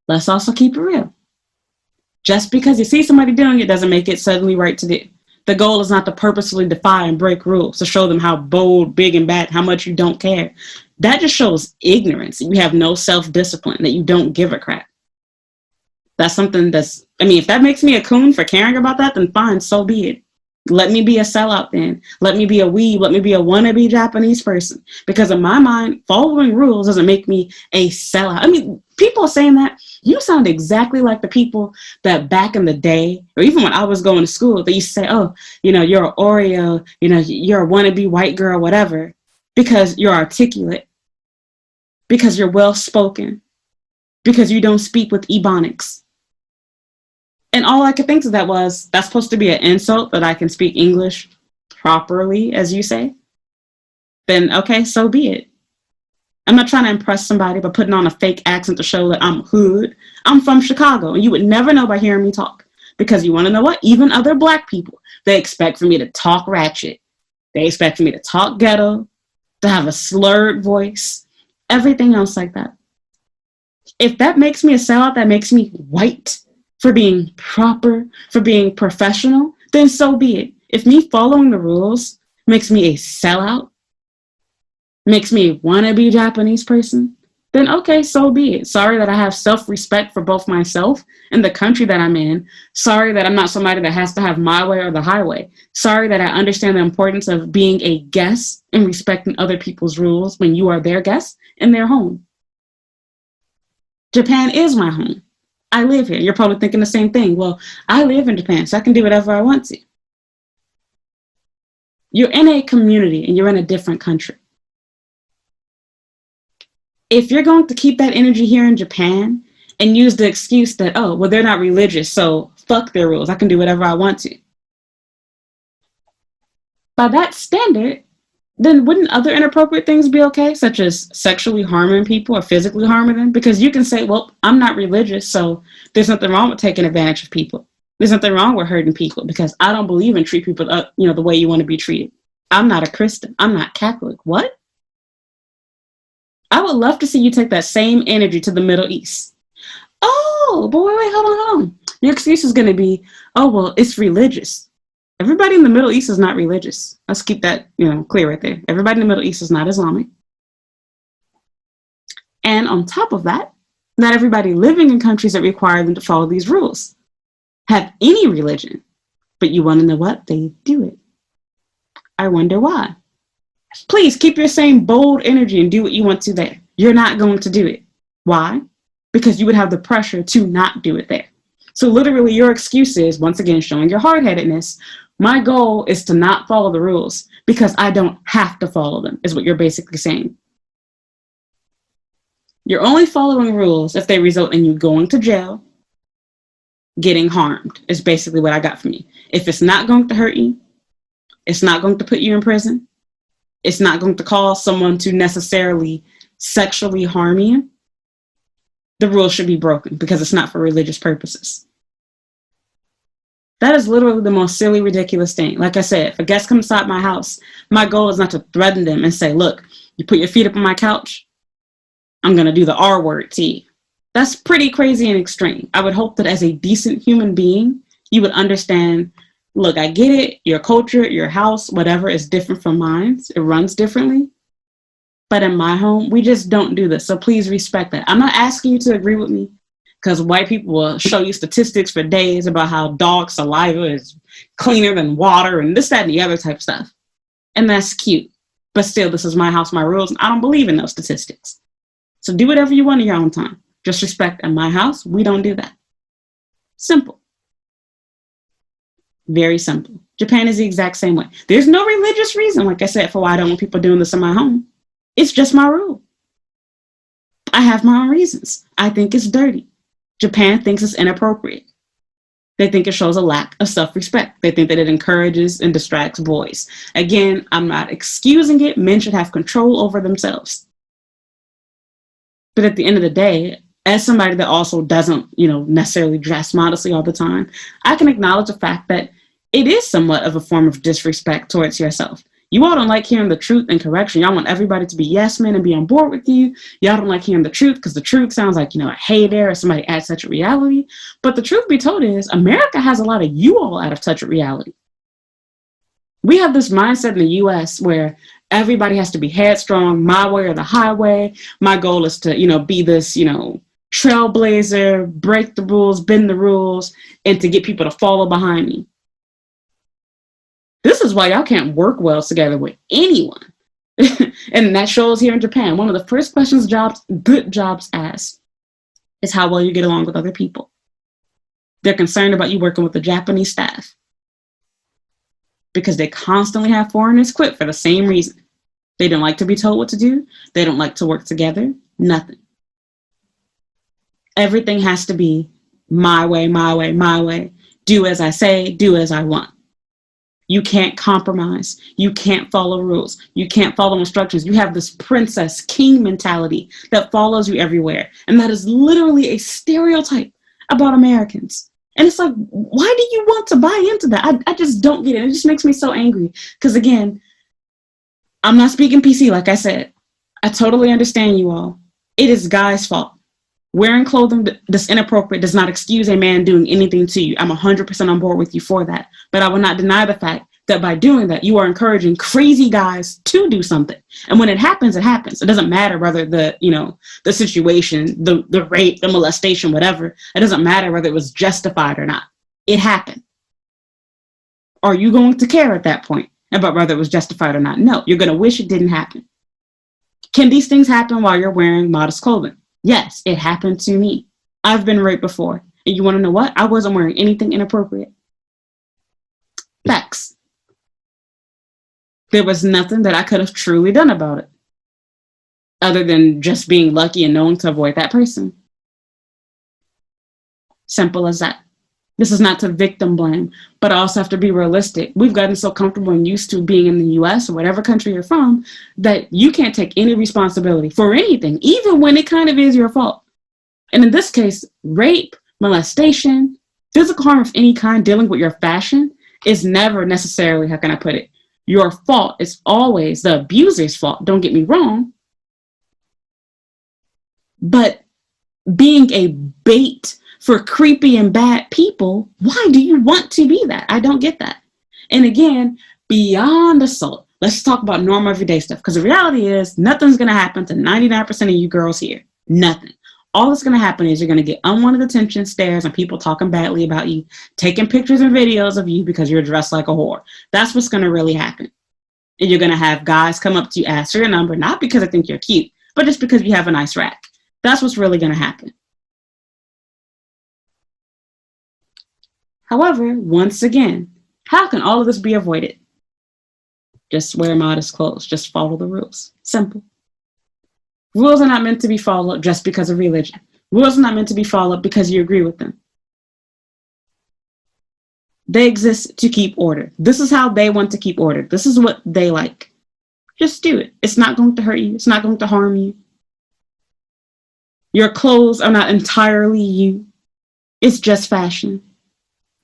let's also keep it real. Just because you see somebody doing it doesn't make it suddenly right to do. The goal is not to purposefully defy and break rules, to show them how bold, big, and bad, how much you don't care. That just shows ignorance. You have no self-discipline, that you don't give a crap. That's something that's, if that makes me a coon for caring about that, then fine, so be it. Let me be a sellout then. Let me be a weeb. Let me be a wannabe Japanese person. Because in my mind, following rules doesn't make me a sellout. People are saying that. You sound exactly like the people that back in the day, or even when I was going to school, they used to say, oh, you're an Oreo, you're a wannabe white girl, whatever, because you're articulate, because you're well-spoken, because you don't speak with ebonics. And all I could think of that was, that's supposed to be an insult that I can speak English properly, as you say? Then, okay, so be it. I'm not trying to impress somebody by putting on a fake accent to show that I'm hood. I'm from Chicago, and you would never know by hearing me talk. Because you want to know what? Even other Black people, they expect for me to talk ratchet. They expect for me to talk ghetto, to have a slurred voice, everything else like that. If that makes me a sellout, that makes me white, for being proper, for being professional, then so be it. If me following the rules makes me a sellout, makes me a wannabe Japanese person, then okay, so be it. Sorry that I have self-respect for both myself and the country that I'm in. Sorry that I'm not somebody that has to have my way or the highway. Sorry that I understand the importance of being a guest and respecting other people's rules when you are their guest in their home. Japan is my home. I live here. You're probably thinking the same thing. Well, I live in Japan, so I can do whatever I want to. You're in a community and you're in a different country. If you're going to keep that energy here in Japan and use the excuse that, oh, well, they're not religious, so fuck their rules. I can do whatever I want to. By that standard, then wouldn't other inappropriate things be okay, such as sexually harming people or physically harming them? Because you can say, well, I'm not religious, so there's nothing wrong with taking advantage of people. There's nothing wrong with hurting people because I don't believe in treat people, the way you want to be treated. I'm not a Christian. I'm not Catholic. What? I would love to see you take that same energy to the Middle East. Oh, but wait, hold on. Your excuse is going to be, oh, well, it's religious. Everybody in the Middle East is not religious. Let's keep that, clear right there. Everybody in the Middle East is not Islamic. And on top of that, not everybody living in countries that require them to follow these rules have any religion. But you want to know what? They do it. I wonder why. Please keep your same bold energy and do what you want to there. You're not going to do it. Why? Because you would have the pressure to not do it there. So literally your excuse is, once again, showing your hard-headedness. My goal is to not follow the rules because I don't have to follow them, is what you're basically saying. You're only following rules if they result in you going to jail, getting harmed, is basically what I got from you. If it's not going to hurt you, it's not going to put you in prison, it's not going to cause someone to necessarily sexually harm you, the rules should be broken because it's not for religious purposes. That is literally the most silly, ridiculous thing. Like I said, if a guest comes inside my house, my goal is not to threaten them and say, look, you put your feet up on my couch, I'm going to do the R word to you. That's pretty crazy and extreme. I would hope that as a decent human being, you would understand, look, I get it. Your culture, your house, whatever is different from mine. It runs differently. But in my home, we just don't do this. So please respect that. I'm not asking you to agree with me, because white people will show you statistics for days about how dog saliva is cleaner than water and this, that, and the other type of stuff. And that's cute. But still, this is my house, my rules, and I don't believe in those statistics. So do whatever you want in your own time. Just respect. In my house, we don't do that. Simple. Very simple. Japan is the exact same way. There's no religious reason, like I said, for why I don't want people doing this in my home. It's just my rule. I have my own reasons. I think it's dirty. Japan thinks it's inappropriate. They think it shows a lack of self-respect. They think that it encourages and distracts boys. Again, I'm not excusing it. Men should have control over themselves. But at the end of the day, as somebody that also doesn't, necessarily dress modestly all the time, I can acknowledge the fact that it is somewhat of a form of disrespect towards yourself. You all don't like hearing the truth and correction. Y'all want everybody to be yes men and be on board with you. Y'all don't like hearing the truth because the truth sounds like, a hey there, or somebody adds such a reality. But the truth be told is America has a lot of you all out of touch with reality. We have this mindset in the US where everybody has to be headstrong, my way or the highway. My goal is to, be this, trailblazer, break the rules, bend the rules, and to get people to follow behind me. This is why y'all can't work well together with anyone. And that shows here in Japan. One of the first questions good jobs ask is how well you get along with other people. They're concerned about you working with the Japanese staff because they constantly have foreigners quit for the same reason. They don't like to be told what to do. They don't like to work together. Nothing. Everything has to be my way, my way, my way. Do as I say, do as I want. You can't compromise. You can't follow rules. You can't follow instructions. You have this princess king mentality that follows you everywhere. And that is literally a stereotype about Americans. And it's like, why do you want to buy into that? I just don't get it. It just makes me so angry. Because again, I'm not speaking PC, like I said. I totally understand you all. It is guys' fault. Wearing clothing that's inappropriate does not excuse a man doing anything to you. I'm 100% on board with you for that. But I will not deny the fact that by doing that, you are encouraging crazy guys to do something. And when it happens, it happens. It doesn't matter whether the situation, the rape, the molestation, whatever. It doesn't matter whether it was justified or not. It happened. Are you going to care at that point about whether it was justified or not? No, you're going to wish it didn't happen. Can these things happen while you're wearing modest clothing? Yes, it happened to me. I've been raped before. And you want to know what? I wasn't wearing anything inappropriate. Facts. There was nothing that I could have truly done about it, other than just being lucky and knowing to avoid that person. Simple as that. This is not to victim blame, but I also have to be realistic. We've gotten so comfortable and used to being in the US or whatever country you're from that you can't take any responsibility for anything, even when it kind of is your fault. And in this case, rape, molestation, physical harm of any kind dealing with your fashion is never necessarily, how can I put it, your fault. It's always the abuser's fault, don't get me wrong. But being a bait for creepy and bad people, why do you want to be that? I don't get that. And again, beyond assault, let's talk about normal everyday stuff, because the reality is nothing's going to happen to 99% of you girls here. Nothing. All that's going to happen is you're going to get unwanted attention, stares, and people talking badly about you, taking pictures and videos of you because you're dressed like a whore. That's what's going to really happen. And you're going to have guys come up to you, ask for your number, not because they think you're cute, but just because you have a nice rack. That's what's really going to happen. However, once again, how can all of this be avoided? Just wear modest clothes. Just follow the rules. Simple. Rules are not meant to be followed just because of religion. Rules are not meant to be followed because you agree with them. They exist to keep order. This is how they want to keep order. This is what they like. Just do it. It's not going to hurt you. It's not going to harm you. Your clothes are not entirely you. It's just fashion.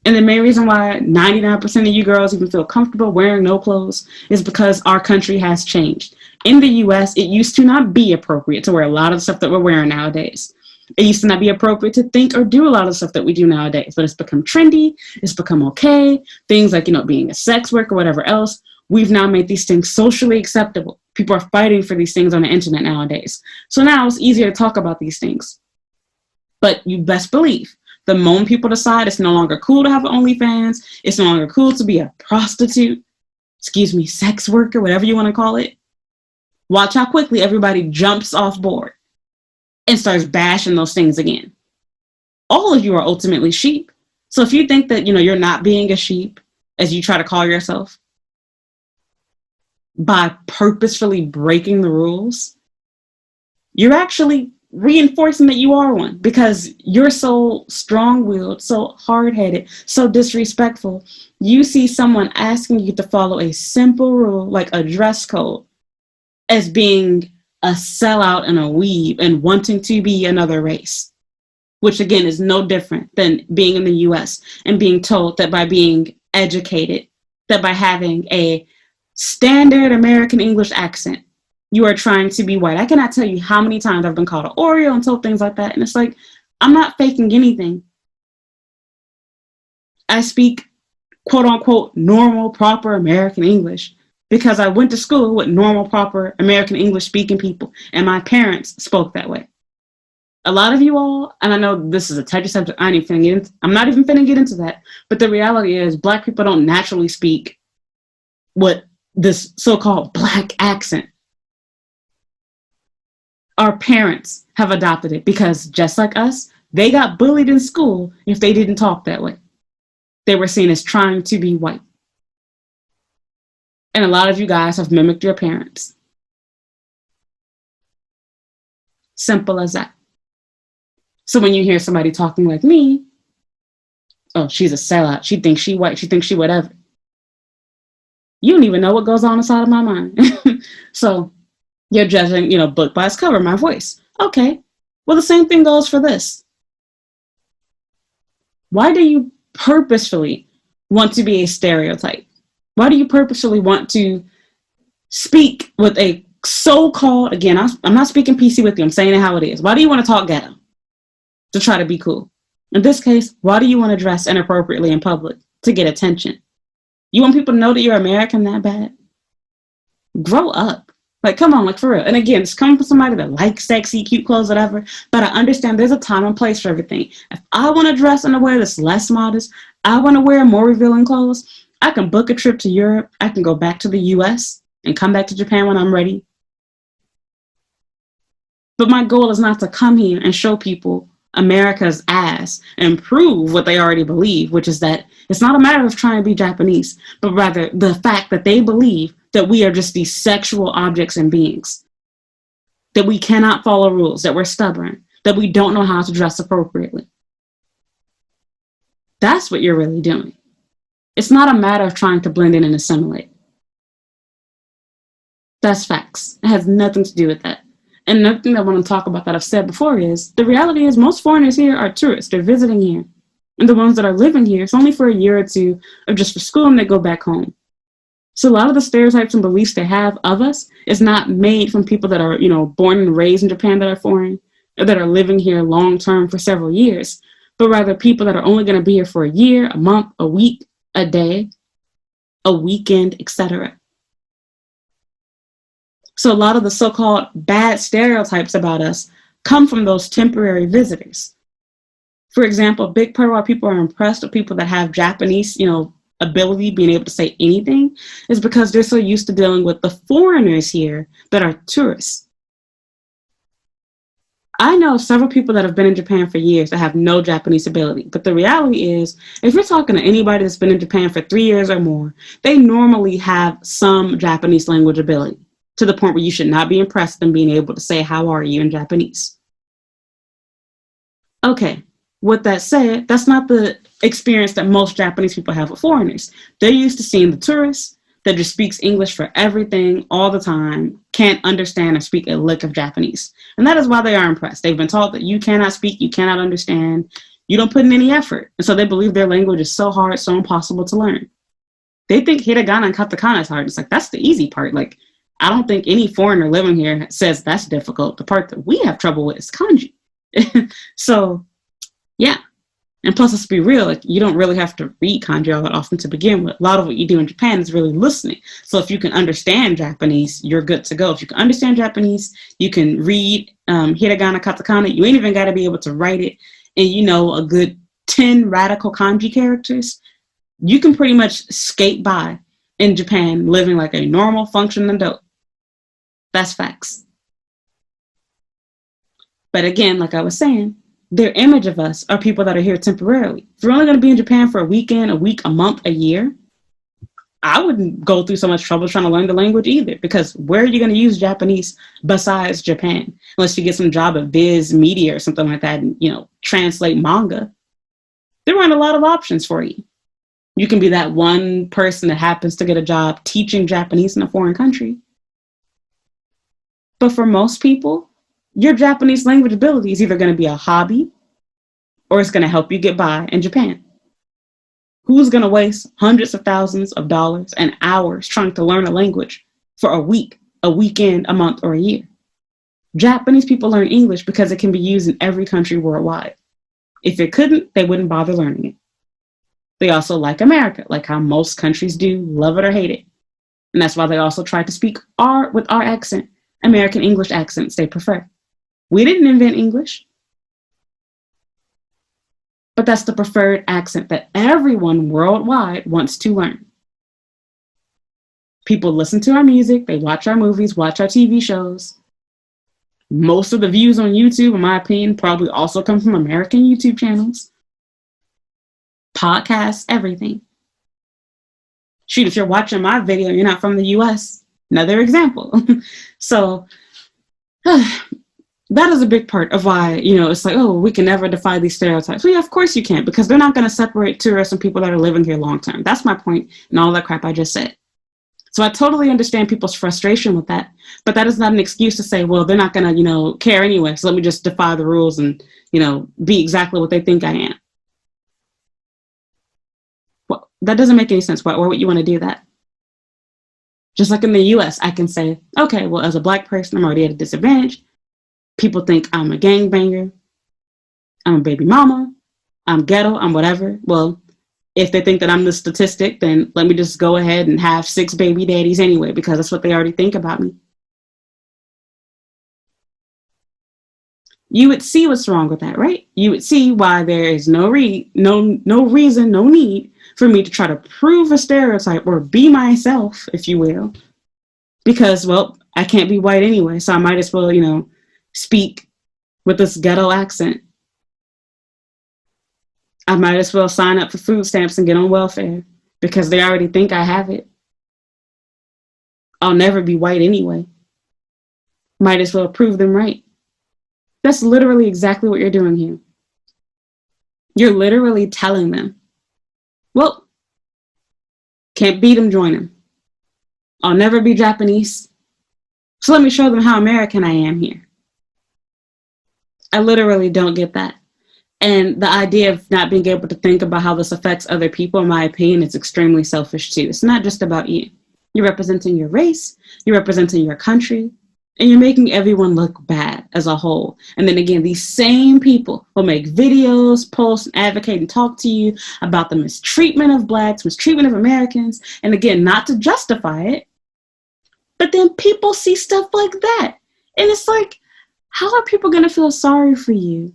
And the main reason why 99% of you girls even feel comfortable wearing no clothes is because our country has changed. In the US, it used to not be appropriate to wear a lot of the stuff that we're wearing nowadays. It used to not be appropriate to think or do a lot of the stuff that we do nowadays, but it's become trendy, it's become okay. Things like, being a sex worker, whatever else, we've now made these things socially acceptable. People are fighting for these things on the internet nowadays. So now it's easier to talk about these things. But you best believe, the moment people decide it's no longer cool to have an OnlyFans, it's no longer cool to be a prostitute, sex worker, whatever you want to call it, watch how quickly everybody jumps off board and starts bashing those things again. All of you are ultimately sheep. So if you think that, you're not being a sheep, as you try to call yourself, by purposefully breaking the rules, you're actually reinforcing that you are one, because you're so strong-willed, so hard-headed, so disrespectful. You see someone asking you to follow a simple rule like a dress code as being a sellout and a weeb and wanting to be another race, which again is no different than being in the US and being told that by being educated, that by having a standard American English accent, you are trying to be white. I cannot tell you how many times I've been called an Oreo and told things like that. And it's like, I'm not faking anything. I speak quote unquote normal, proper American English because I went to school with normal, proper American English speaking people. And my parents spoke that way. A lot of you all, and I know this is a touchy subject, I'm not even finna get into that. But the reality is Black people don't naturally speak with this so-called Black accent. Our parents have adopted it because just like us, they got bullied in school if they didn't talk that way. They were seen as trying to be white. And a lot of you guys have mimicked your parents. Simple as that. So when you hear somebody talking like me, oh, she's a sellout. She thinks she white. She thinks she whatever. You don't even know what goes on inside of my mind. So you're judging, book by its cover, my voice. Okay. Well, the same thing goes for this. Why do you purposefully want to be a stereotype? Why do you purposefully want to speak with a so-called, again, I'm not speaking PC with you, I'm saying it how it is. Why do you want to talk ghetto? To try to be cool. In this case, why do you want to dress inappropriately in public? To get attention. You want people to know that you're American that bad? Grow up. Like, come on, like for real. And again, it's coming from somebody that likes sexy, cute clothes, whatever. But I understand there's a time and place for everything. If I want to dress in a way that's less modest, I want to wear more revealing clothes, I can book a trip to Europe. I can go back to the US and come back to Japan when I'm ready. But my goal is not to come here and show people America's ass and prove what they already believe, which is that it's not a matter of trying to be Japanese, but rather the fact that they believe that we are just these sexual objects and beings, that we cannot follow rules, that we're stubborn, that we don't know how to dress appropriately. That's what you're really doing. It's not a matter of trying to blend in and assimilate. That's facts. It has nothing to do with that. And another thing that I want to talk about that I've said before is the reality is most foreigners here are tourists. They're visiting here. And the ones that are living here, it's only for a year or two or just for school and they go back home. So a lot of the stereotypes and beliefs they have of us is not made from people that are, born and raised in Japan that are foreign or that are living here long term for several years, but rather people that are only going to be here for a year, a month, a week, a day, a weekend, etc. So a lot of the so-called bad stereotypes about us come from those temporary visitors. For example, a big part of why people are impressed with people that have Japanese, ability, being able to say anything, is because they're so used to dealing with the foreigners here that are tourists. I know several people that have been in Japan for years that have no Japanese ability, but the reality is, if you're talking to anybody that's been in Japan for 3 years or more, they normally have some Japanese language ability, to the point where you should not be impressed in being able to say, "How are you?" in Japanese. Okay, with that said, that's not the experience that most Japanese people have with foreigners. They're used to seeing the tourist that just speaks English for everything all the time, can't understand or speak a lick of Japanese. And that is why they are impressed. They've been taught that you cannot speak, you cannot understand, you don't put in any effort. And so they believe their language is so hard, so impossible to learn. They think hiragana and katakana is hard. It's like, that's the easy part. Like, I don't think any foreigner living here says that's difficult. The part that we have trouble with is kanji. So, yeah. And plus, let's be real, like, you don't really have to read kanji all that often to begin with. A lot of what you do in Japan is really listening. So if you can understand Japanese, you're good to go. If you can understand Japanese, you can read hiragana, katakana. You ain't even got to be able to write it. And a good 10 radical kanji characters. You can pretty much skate by in Japan living like a normal, functioning adult. That's facts. But again, like I was saying, their image of us are people that are here temporarily. If you're only going to be in Japan for a weekend, a week, a month, a year, I wouldn't go through so much trouble trying to learn the language either, because where are you going to use Japanese besides Japan? Unless you get some job at Viz Media or something like that and, translate manga. There aren't a lot of options for you. You can be that one person that happens to get a job teaching Japanese in a foreign country. But for most people, your Japanese language ability is either going to be a hobby or it's going to help you get by in Japan. Who's going to waste hundreds of thousands of dollars and hours trying to learn a language for a week, a weekend, a month, or a year? Japanese people learn English because it can be used in every country worldwide. If it couldn't, they wouldn't bother learning it. They also like America, like how most countries do, love it or hate it. And that's why they also try to speak with our accent, American English accents they prefer. We didn't invent English. But that's the preferred accent that everyone worldwide wants to learn. People listen to our music, they watch our movies, watch our TV shows. Most of the views on YouTube, in my opinion, probably also come from American YouTube channels. Podcasts, everything. Shoot, if you're watching my video, you're not from the US. Another example. So, that is a big part of why, it's like, oh, we can never defy these stereotypes. Well, yeah, of course you can't, because they're not going to separate tourists and people that are living here long term. That's my point and all that crap I just said. So I totally understand people's frustration with that, but that is not an excuse to say, well, they're not going to, care anyway, so let me just defy the rules and, be exactly what they think I am. Well, that doesn't make any sense. Why would you want to do that? Just like in the US, I can say, okay, well, as a Black person, I'm already at a disadvantage. People think I'm a gangbanger, I'm a baby mama, I'm ghetto, I'm whatever. Well, if they think that I'm the statistic, then let me just go ahead and have 6 baby daddies anyway, because that's what they already think about me. You would see what's wrong with that, right? You would see why there is no reason, no need for me to try to prove a stereotype or be myself, if you will, because, well, I can't be white anyway, so I might as well, speak with this ghetto accent. I might as well sign up for food stamps and get on welfare because they already think I have it. I'll never be white anyway. Might as well prove them right. That's literally exactly what you're doing here. You're literally telling them Well, can't beat them, join them. I'll never be Japanese. So let me show them how American I am here. I literally don't get that. And the idea of not being able to think about how this affects other people, in my opinion, is extremely selfish too. It's not just about you. You're representing your race, you're representing your country, and you're making everyone look bad as a whole. And then again, these same people will make videos, post, and advocate and talk to you about the mistreatment of Blacks, mistreatment of Americans. And again, not to justify it, but then people see stuff like that. And it's like, how are people going to feel sorry for you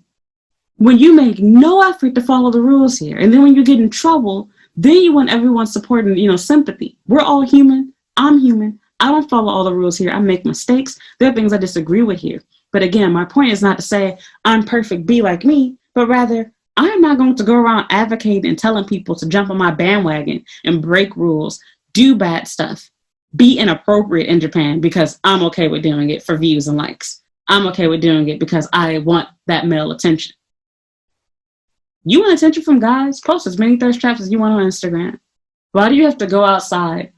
when you make no effort to follow the rules here? And then when you get in trouble, then you want everyone's support and, sympathy. We're all human. I'm human. I don't follow all the rules here. I make mistakes. There are things I disagree with here. But again, my point is not to say I'm perfect, be like me, but rather I'm not going to go around advocating and telling people to jump on my bandwagon and break rules, do bad stuff, be inappropriate in Japan because I'm okay with doing it for views and likes. I'm okay with doing it because I want that male attention. You want attention from guys? Post as many thirst traps as you want on Instagram. Why do you have to go outside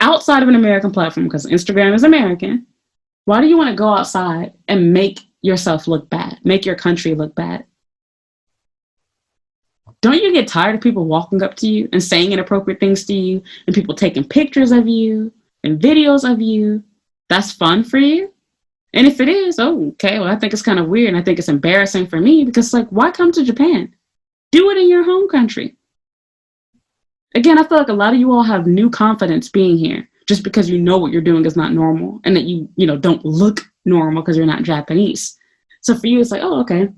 of an American platform? Because Instagram is American. Why do you want to go outside and make yourself look bad? Make your country look bad? Don't you get tired of people walking up to you and saying inappropriate things to you and people taking pictures of you and videos of you? That's fun for you? And if it is, okay, well, I think it's kind of weird and I think it's embarrassing for me because, why come to Japan? Do it in your home country. Again, I feel like a lot of you all have new confidence being here just because you know what you're doing is not normal and that you don't look normal because you're not Japanese. So for you, it's like, okay,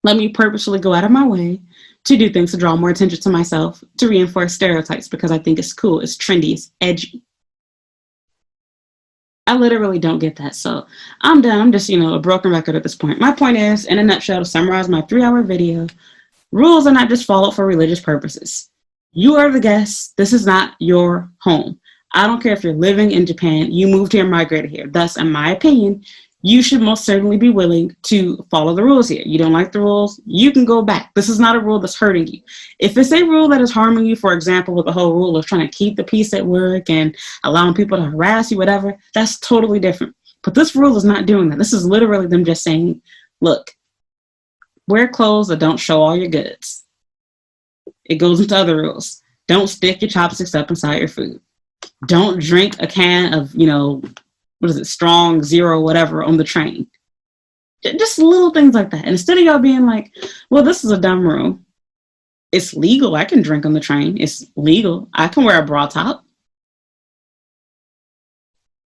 let me purposely go out of my way to do things to draw more attention to myself, to reinforce stereotypes because I think it's cool, it's trendy, it's edgy. I literally don't get that. So I'm done. I'm just, a broken record at this point. My point is, in a nutshell, to summarize my 3-hour video, rules are not just followed for religious purposes. You are the guest. This is not your home. I don't care if you're living in Japan, you moved here, migrated here. Thus, in my opinion, you should most certainly be willing to follow the rules here. You don't like the rules, you can go back. This is not a rule that's hurting you. If it's a rule that is harming you, for example, with the whole rule of trying to keep the peace at work and allowing people to harass you, whatever, that's totally different. But this rule is not doing that. This is literally them just saying, look, wear clothes that don't show all your goods. It goes into other rules. Don't stick your chopsticks up inside your food. Don't drink a can of, strong zero, whatever, on the train. Just little things like that. And instead of y'all being like, well, this is a dumb rule. It's legal. I can drink on the train. It's legal. I can wear a bra top.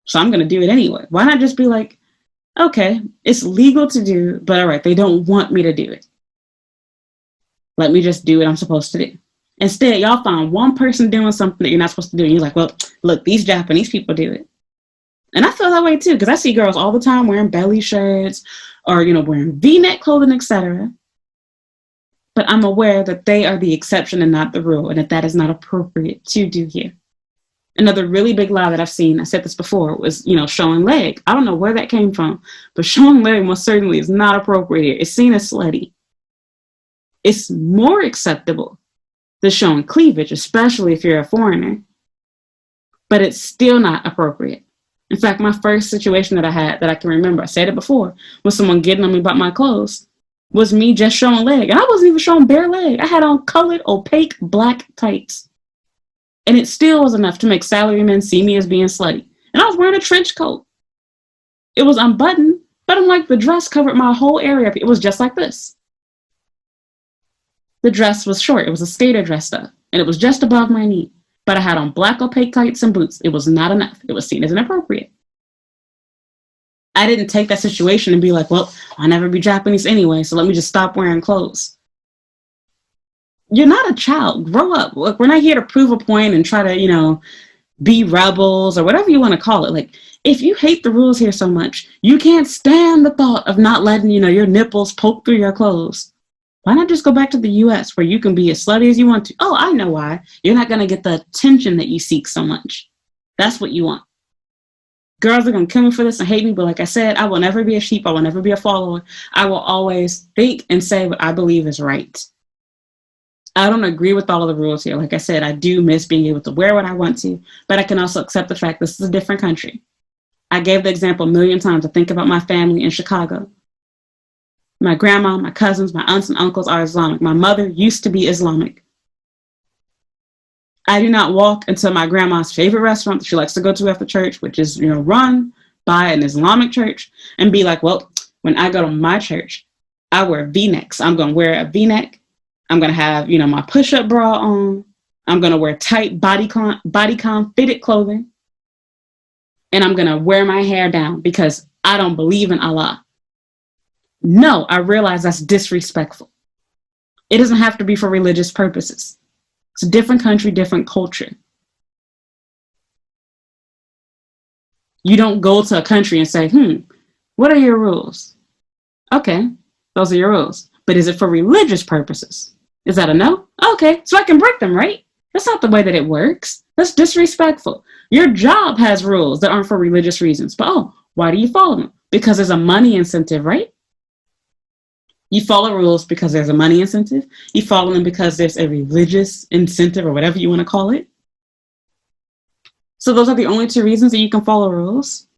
So I'm going to do it anyway. Why not just be like, okay, it's legal to do, but all right, they don't want me to do it. Let me just do what I'm supposed to do. Instead, y'all find one person doing something that you're not supposed to do. And you're like, well, look, these Japanese people do it. And I feel that way too, because I see girls all the time wearing belly shirts or, wearing V-neck clothing, etc. But I'm aware that they are the exception and not the rule, and that is not appropriate to do here. Another really big lie that I've seen, I said this before, was, showing leg. I don't know where that came from, but showing leg most certainly is not appropriate here. It's seen as slutty. It's more acceptable than showing cleavage, especially if you're a foreigner. But it's still not appropriate. In fact, my first situation that I had that I can remember, I said it before, was someone getting on me about my clothes, was me just showing leg. And I wasn't even showing bare leg. I had on colored, opaque, black tights. And it still was enough to make salarymen see me as being slutty. And I was wearing a trench coat. It was unbuttoned, but I'm like, the dress covered my whole area. It was just like this. The dress was short. It was a skater dress stuff. And it was just above my knee. But I had on black opaque tights and boots. It was not enough. It was seen as inappropriate. I didn't take that situation and be like, well, I'll never be Japanese anyway, so let me just stop wearing clothes. You're not a child. Grow up. Look, we're not here to prove a point and try to, be rebels or whatever you want to call it. Like, if you hate the rules here so much, you can't stand the thought of not letting, your nipples poke through your clothes. Why not just go back to the US where you can be as slutty as you want to? Oh, I know why. You're not going to get the attention that you seek so much. That's what you want. Girls are going to kill me for this and hate me, but like I said, I will never be a sheep. I will never be a follower. I will always think and say what I believe is right. I don't agree with all of the rules here. Like I said, I do miss being able to wear what I want to, but I can also accept the fact this is a different country. I gave the example a million times. I think about my family in Chicago. My grandma, my cousins, my aunts and uncles are Islamic. My mother used to be Islamic. I do not walk into my grandma's favorite restaurant that she likes to go to after church, which is, run by an Islamic church, and be like, well, when I go to my church, I wear V-necks. I'm going to wear a V-neck. I'm going to have, my push-up bra on. I'm going to wear tight bodycon fitted clothing. And I'm going to wear my hair down because I don't believe in Allah. No, I realize that's disrespectful. It doesn't have to be for religious purposes. It's a different country, different culture. You don't go to a country and say, what are your rules? Okay, those are your rules. But is it for religious purposes? Is that a no? Okay, so I can break them, right? That's not the way that it works. That's disrespectful. Your job has rules that aren't for religious reasons. But why do you follow them? Because there's a money incentive, right? You follow rules because there's a money incentive. You follow them because there's a religious incentive or whatever you want to call it. So those are the only two reasons that you can follow rules.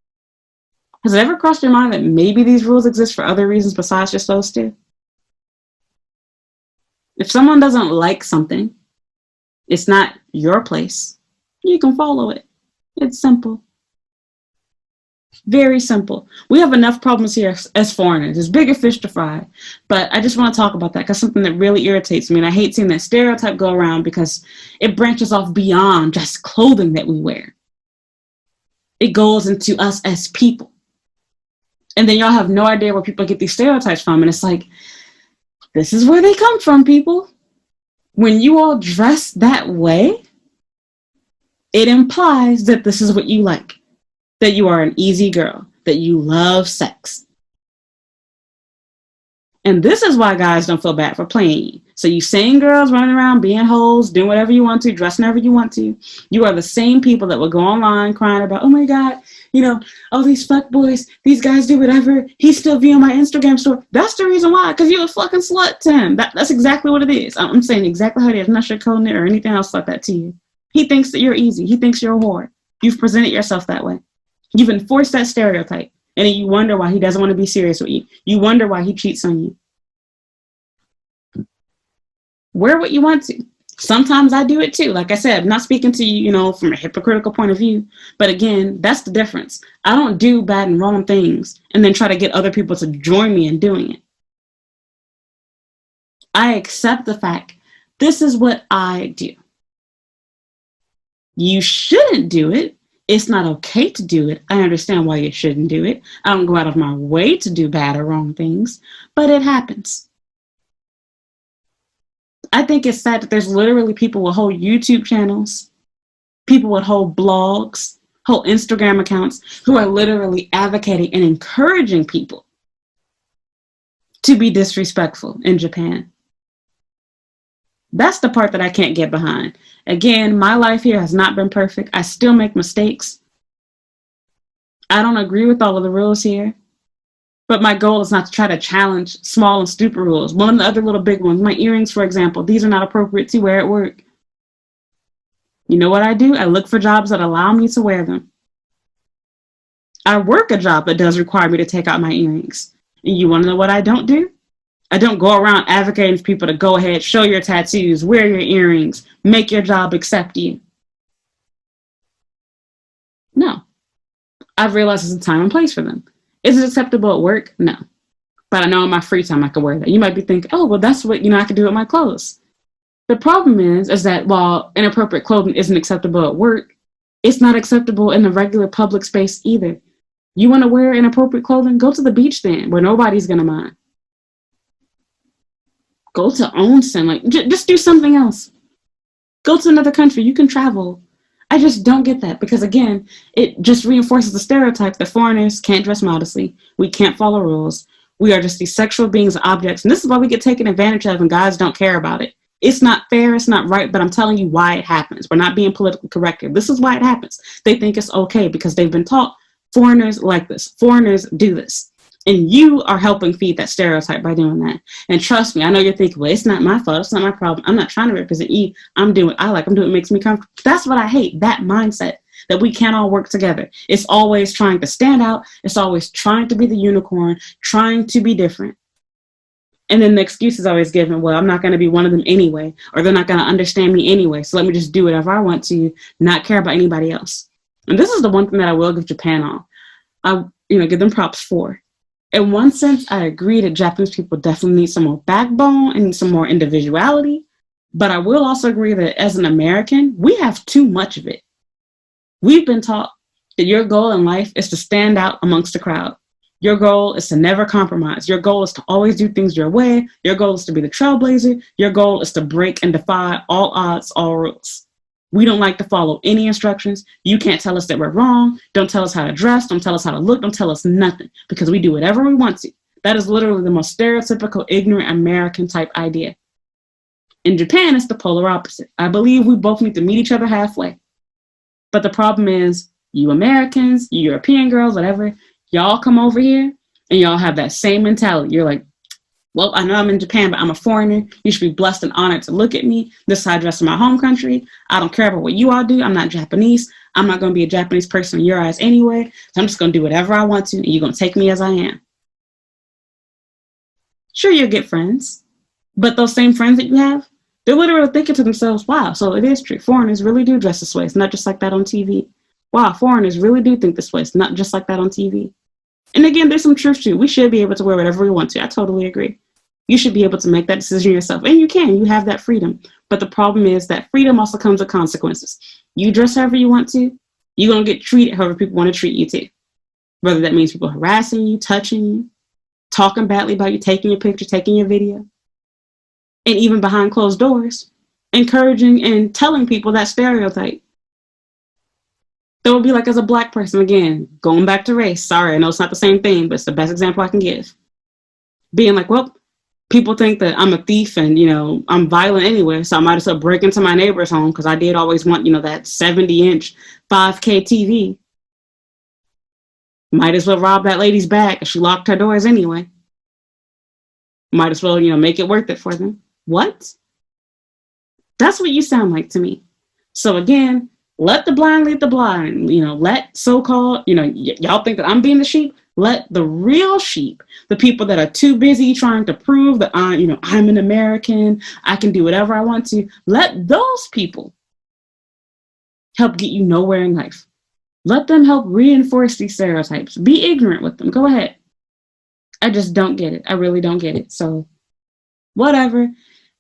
Has it ever crossed your mind that maybe these rules exist for other reasons besides just those two? If someone doesn't like something, it's not your place. You can follow it. It's simple. Very simple. We have enough problems here as foreigners. There's bigger fish to fry. But I just want to talk about that because something that really irritates me. And I hate seeing that stereotype go around because it branches off beyond just clothing that we wear. It goes into us as people. And then y'all have no idea where people get these stereotypes from. And it's like, this is where they come from, people. When you all dress that way, it implies that this is what you like. That you are an easy girl, that you love sex. And this is why guys don't feel bad for playing you. So you same girls running around, being hoes, doing whatever you want to, dressing however you want to. You are the same people that will go online crying about, oh my God, all these fuck boys, these guys do whatever. He's still viewing my Instagram story. That's the reason why, because you're a fucking slut to him. That's exactly what it is. I'm saying exactly how it is. I'm not sugarcoating it or anything else like that to you. He thinks that you're easy. He thinks you're a whore. You've presented yourself that way. You've enforced that stereotype, and then you wonder why he doesn't want to be serious with you. You wonder why he cheats on you. Wear what you want to. Sometimes I do it too. Like I said, I'm not speaking to you, from a hypocritical point of view. But again, that's the difference. I don't do bad and wrong things and then try to get other people to join me in doing it. I accept the fact this is what I do. You shouldn't do it. It's not okay to do it. I understand why you shouldn't do it. I don't go out of my way to do bad or wrong things, but it happens. I think it's sad that there's literally people with whole YouTube channels, people with whole blogs, whole Instagram accounts who are literally advocating and encouraging people to be disrespectful in Japan. That's the part that I can't get behind. Again, my life here has not been perfect. I still make mistakes. I don't agree with all of the rules here. But my goal is not to try to challenge small and stupid rules. One of the other little big ones, my earrings, for example, these are not appropriate to wear at work. You know what I do? I look for jobs that allow me to wear them. I work a job that does require me to take out my earrings. And you want to know what I don't do? I don't go around advocating for people to go ahead, show your tattoos, wear your earrings, make your job accept you. No. I've realized there's a time and place for them. Is it acceptable at work? No. But I know in my free time I can wear that. You might be thinking, oh, well, that's what, I can do with my clothes. The problem is that while inappropriate clothing isn't acceptable at work, it's not acceptable in the regular public space either. You want to wear inappropriate clothing? Go to the beach then, where nobody's going to mind. Go to onsen, just do something else. Go to another country. You can travel. I just don't get that because, again, it just reinforces the stereotype that foreigners can't dress modestly. We can't follow rules. We are just these sexual beings and objects. And this is why we get taken advantage of and guys don't care about it. It's not fair. It's not right. But I'm telling you why it happens. We're not being politically correct here. This is why it happens. They think it's okay because they've been taught foreigners like this. Foreigners do this. And you are helping feed that stereotype by doing that. And trust me, I know you're thinking, well, it's not my fault. It's not my problem. I'm not trying to represent you. I'm doing what I like. I'm doing what makes me comfortable. That's what I hate, that mindset that we can't all work together. It's always trying to stand out. It's always trying to be the unicorn, trying to be different. And then the excuse is always given, well, I'm not going to be one of them anyway, or they're not going to understand me anyway. So let me just do whatever I want to, not care about anybody else. And this is the one thing that I will give Japan on. I, give them props for. In one sense, I agree that Japanese people definitely need some more backbone and need some more individuality. But I will also agree that as an American, we have too much of it. We've been taught that your goal in life is to stand out amongst the crowd. Your goal is to never compromise. Your goal is to always do things your way. Your goal is to be the trailblazer. Your goal is to break and defy all odds, all rules. We don't like to follow any instructions. You can't tell us that we're wrong. Don't tell us how to dress. Don't tell us how to look. Don't tell us nothing, because we do whatever we want to. That is literally the most stereotypical, ignorant American type idea. In Japan, it's the polar opposite. I believe we both need to meet each other halfway. But the problem is, you Americans, you European girls, whatever, y'all come over here and y'all have that same mentality. You're like, well, I know I'm in Japan, but I'm a foreigner. You should be blessed and honored to look at me. This is how I dress in my home country. I don't care about what you all do. I'm not Japanese. I'm not going to be a Japanese person in your eyes anyway. So I'm just going to do whatever I want to, and you're going to take me as I am. Sure, you'll get friends, but those same friends that you have, they're literally thinking to themselves, wow, so it is true. Foreigners really do dress this way. It's not just like that on TV. Wow, foreigners really do think this way. It's not just like that on TV. And again, there's some truth to it. We should be able to wear whatever we want to. I totally agree. You should be able to make that decision yourself. And you can. You have that freedom. But the problem is that freedom also comes with consequences. You dress however you want to, you're going to get treated however people want to treat you too. Whether that means people harassing you, touching you, talking badly about you, taking your picture, taking your video. And even behind closed doors, encouraging and telling people that stereotype. That would be like, as a Black person, again, going back to race. Sorry, I know it's not the same thing, but it's the best example I can give. Being like, well, people think that I'm a thief and, I'm violent anyway, so I might as well break into my neighbor's home because I did always want, that 70-inch 5K TV. Might as well rob that lady's bag if she locked her doors anyway. Might as well, make it worth it for them. What? That's what you sound like to me. So again, let the blind lead the blind, let so-called, y'all think that I'm being the sheep. Let the real sheep, the people that are too busy trying to prove that I'm an American, I can do whatever I want to, let those people help get you nowhere in life. Let them help reinforce these stereotypes. Be ignorant with them. Go ahead. I just don't get it. I really don't get it. So whatever.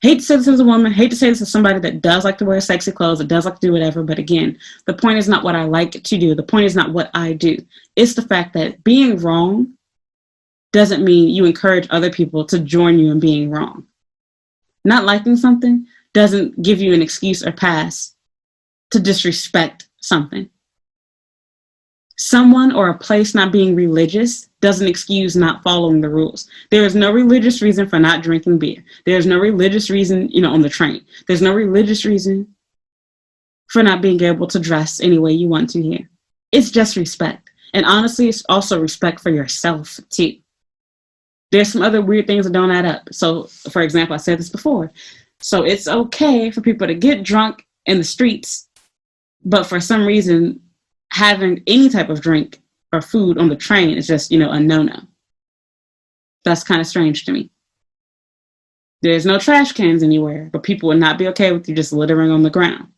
Hate to say this as a woman, hate to say this as somebody that does like to wear sexy clothes, that does like to do whatever, but again, the point is not what I like to do. The point is not what I do. It's the fact that being wrong doesn't mean you encourage other people to join you in being wrong. Not liking something doesn't give you an excuse or pass to disrespect something. Someone or a place not being religious doesn't excuse not following the rules. There is no religious reason for not drinking beer. There's no religious reason, on the train. There's no religious reason for not being able to dress any way you want to here. It's just respect. And honestly, it's also respect for yourself too. There's some other weird things that don't add up. So, for example, I said this before. So it's okay for people to get drunk in the streets, but for some reason, having any type of drink or food on the train is just, a no-no. That's kind of strange to me. There's no trash cans anywhere, but people would not be okay with you just littering on the ground.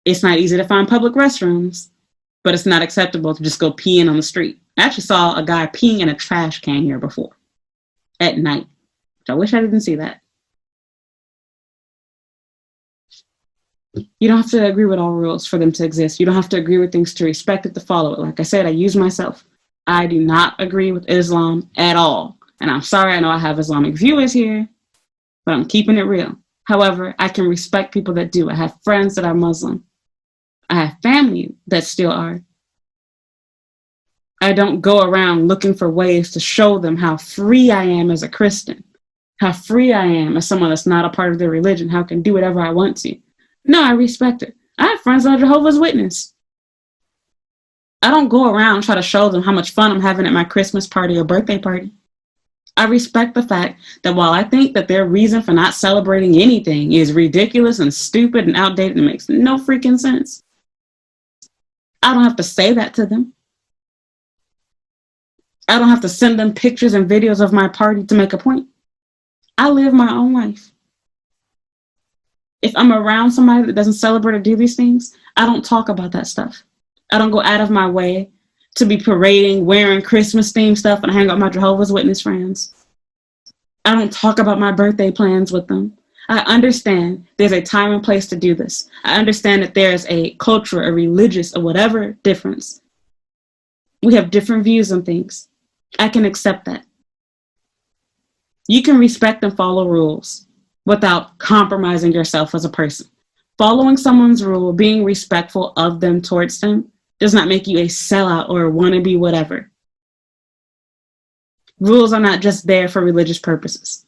It's not easy to find public restrooms, but it's not acceptable to just go peeing on the street. I actually saw a guy peeing in a trash can here before at night. I wish I didn't see that. You don't have to agree with all rules for them to exist. You don't have to agree with things to respect it, to follow it. Like I said, I use myself. I do not agree with Islam at all. And I'm sorry, I know I have Islamic viewers here, but I'm keeping it real. However, I can respect people that do. I have friends that are Muslim. I have family that still are. I don't go around looking for ways to show them how free I am as a Christian, how free I am as someone that's not a part of their religion, how I can do whatever I want to. No, I respect it. I have friends that are Jehovah's Witness. I don't go around and try to show them how much fun I'm having at my Christmas party or birthday party. I respect the fact that while I think that their reason for not celebrating anything is ridiculous and stupid and outdated and makes no freaking sense, I don't have to say that to them. I don't have to send them pictures and videos of my party to make a point. I live my own life. If I'm around somebody that doesn't celebrate or do these things, I don't talk about that stuff. I don't go out of my way to be parading, wearing Christmas-themed stuff and hang out with my Jehovah's Witness friends. I don't talk about my birthday plans with them. I understand there's a time and place to do this. I understand that there's a cultural, a religious, or whatever difference. We have different views on things. I can accept that. You can respect and follow rules without compromising yourself as a person. Following someone's rule, being respectful of them towards them, does not make you a sellout or a wannabe whatever. Rules are not just there for religious purposes.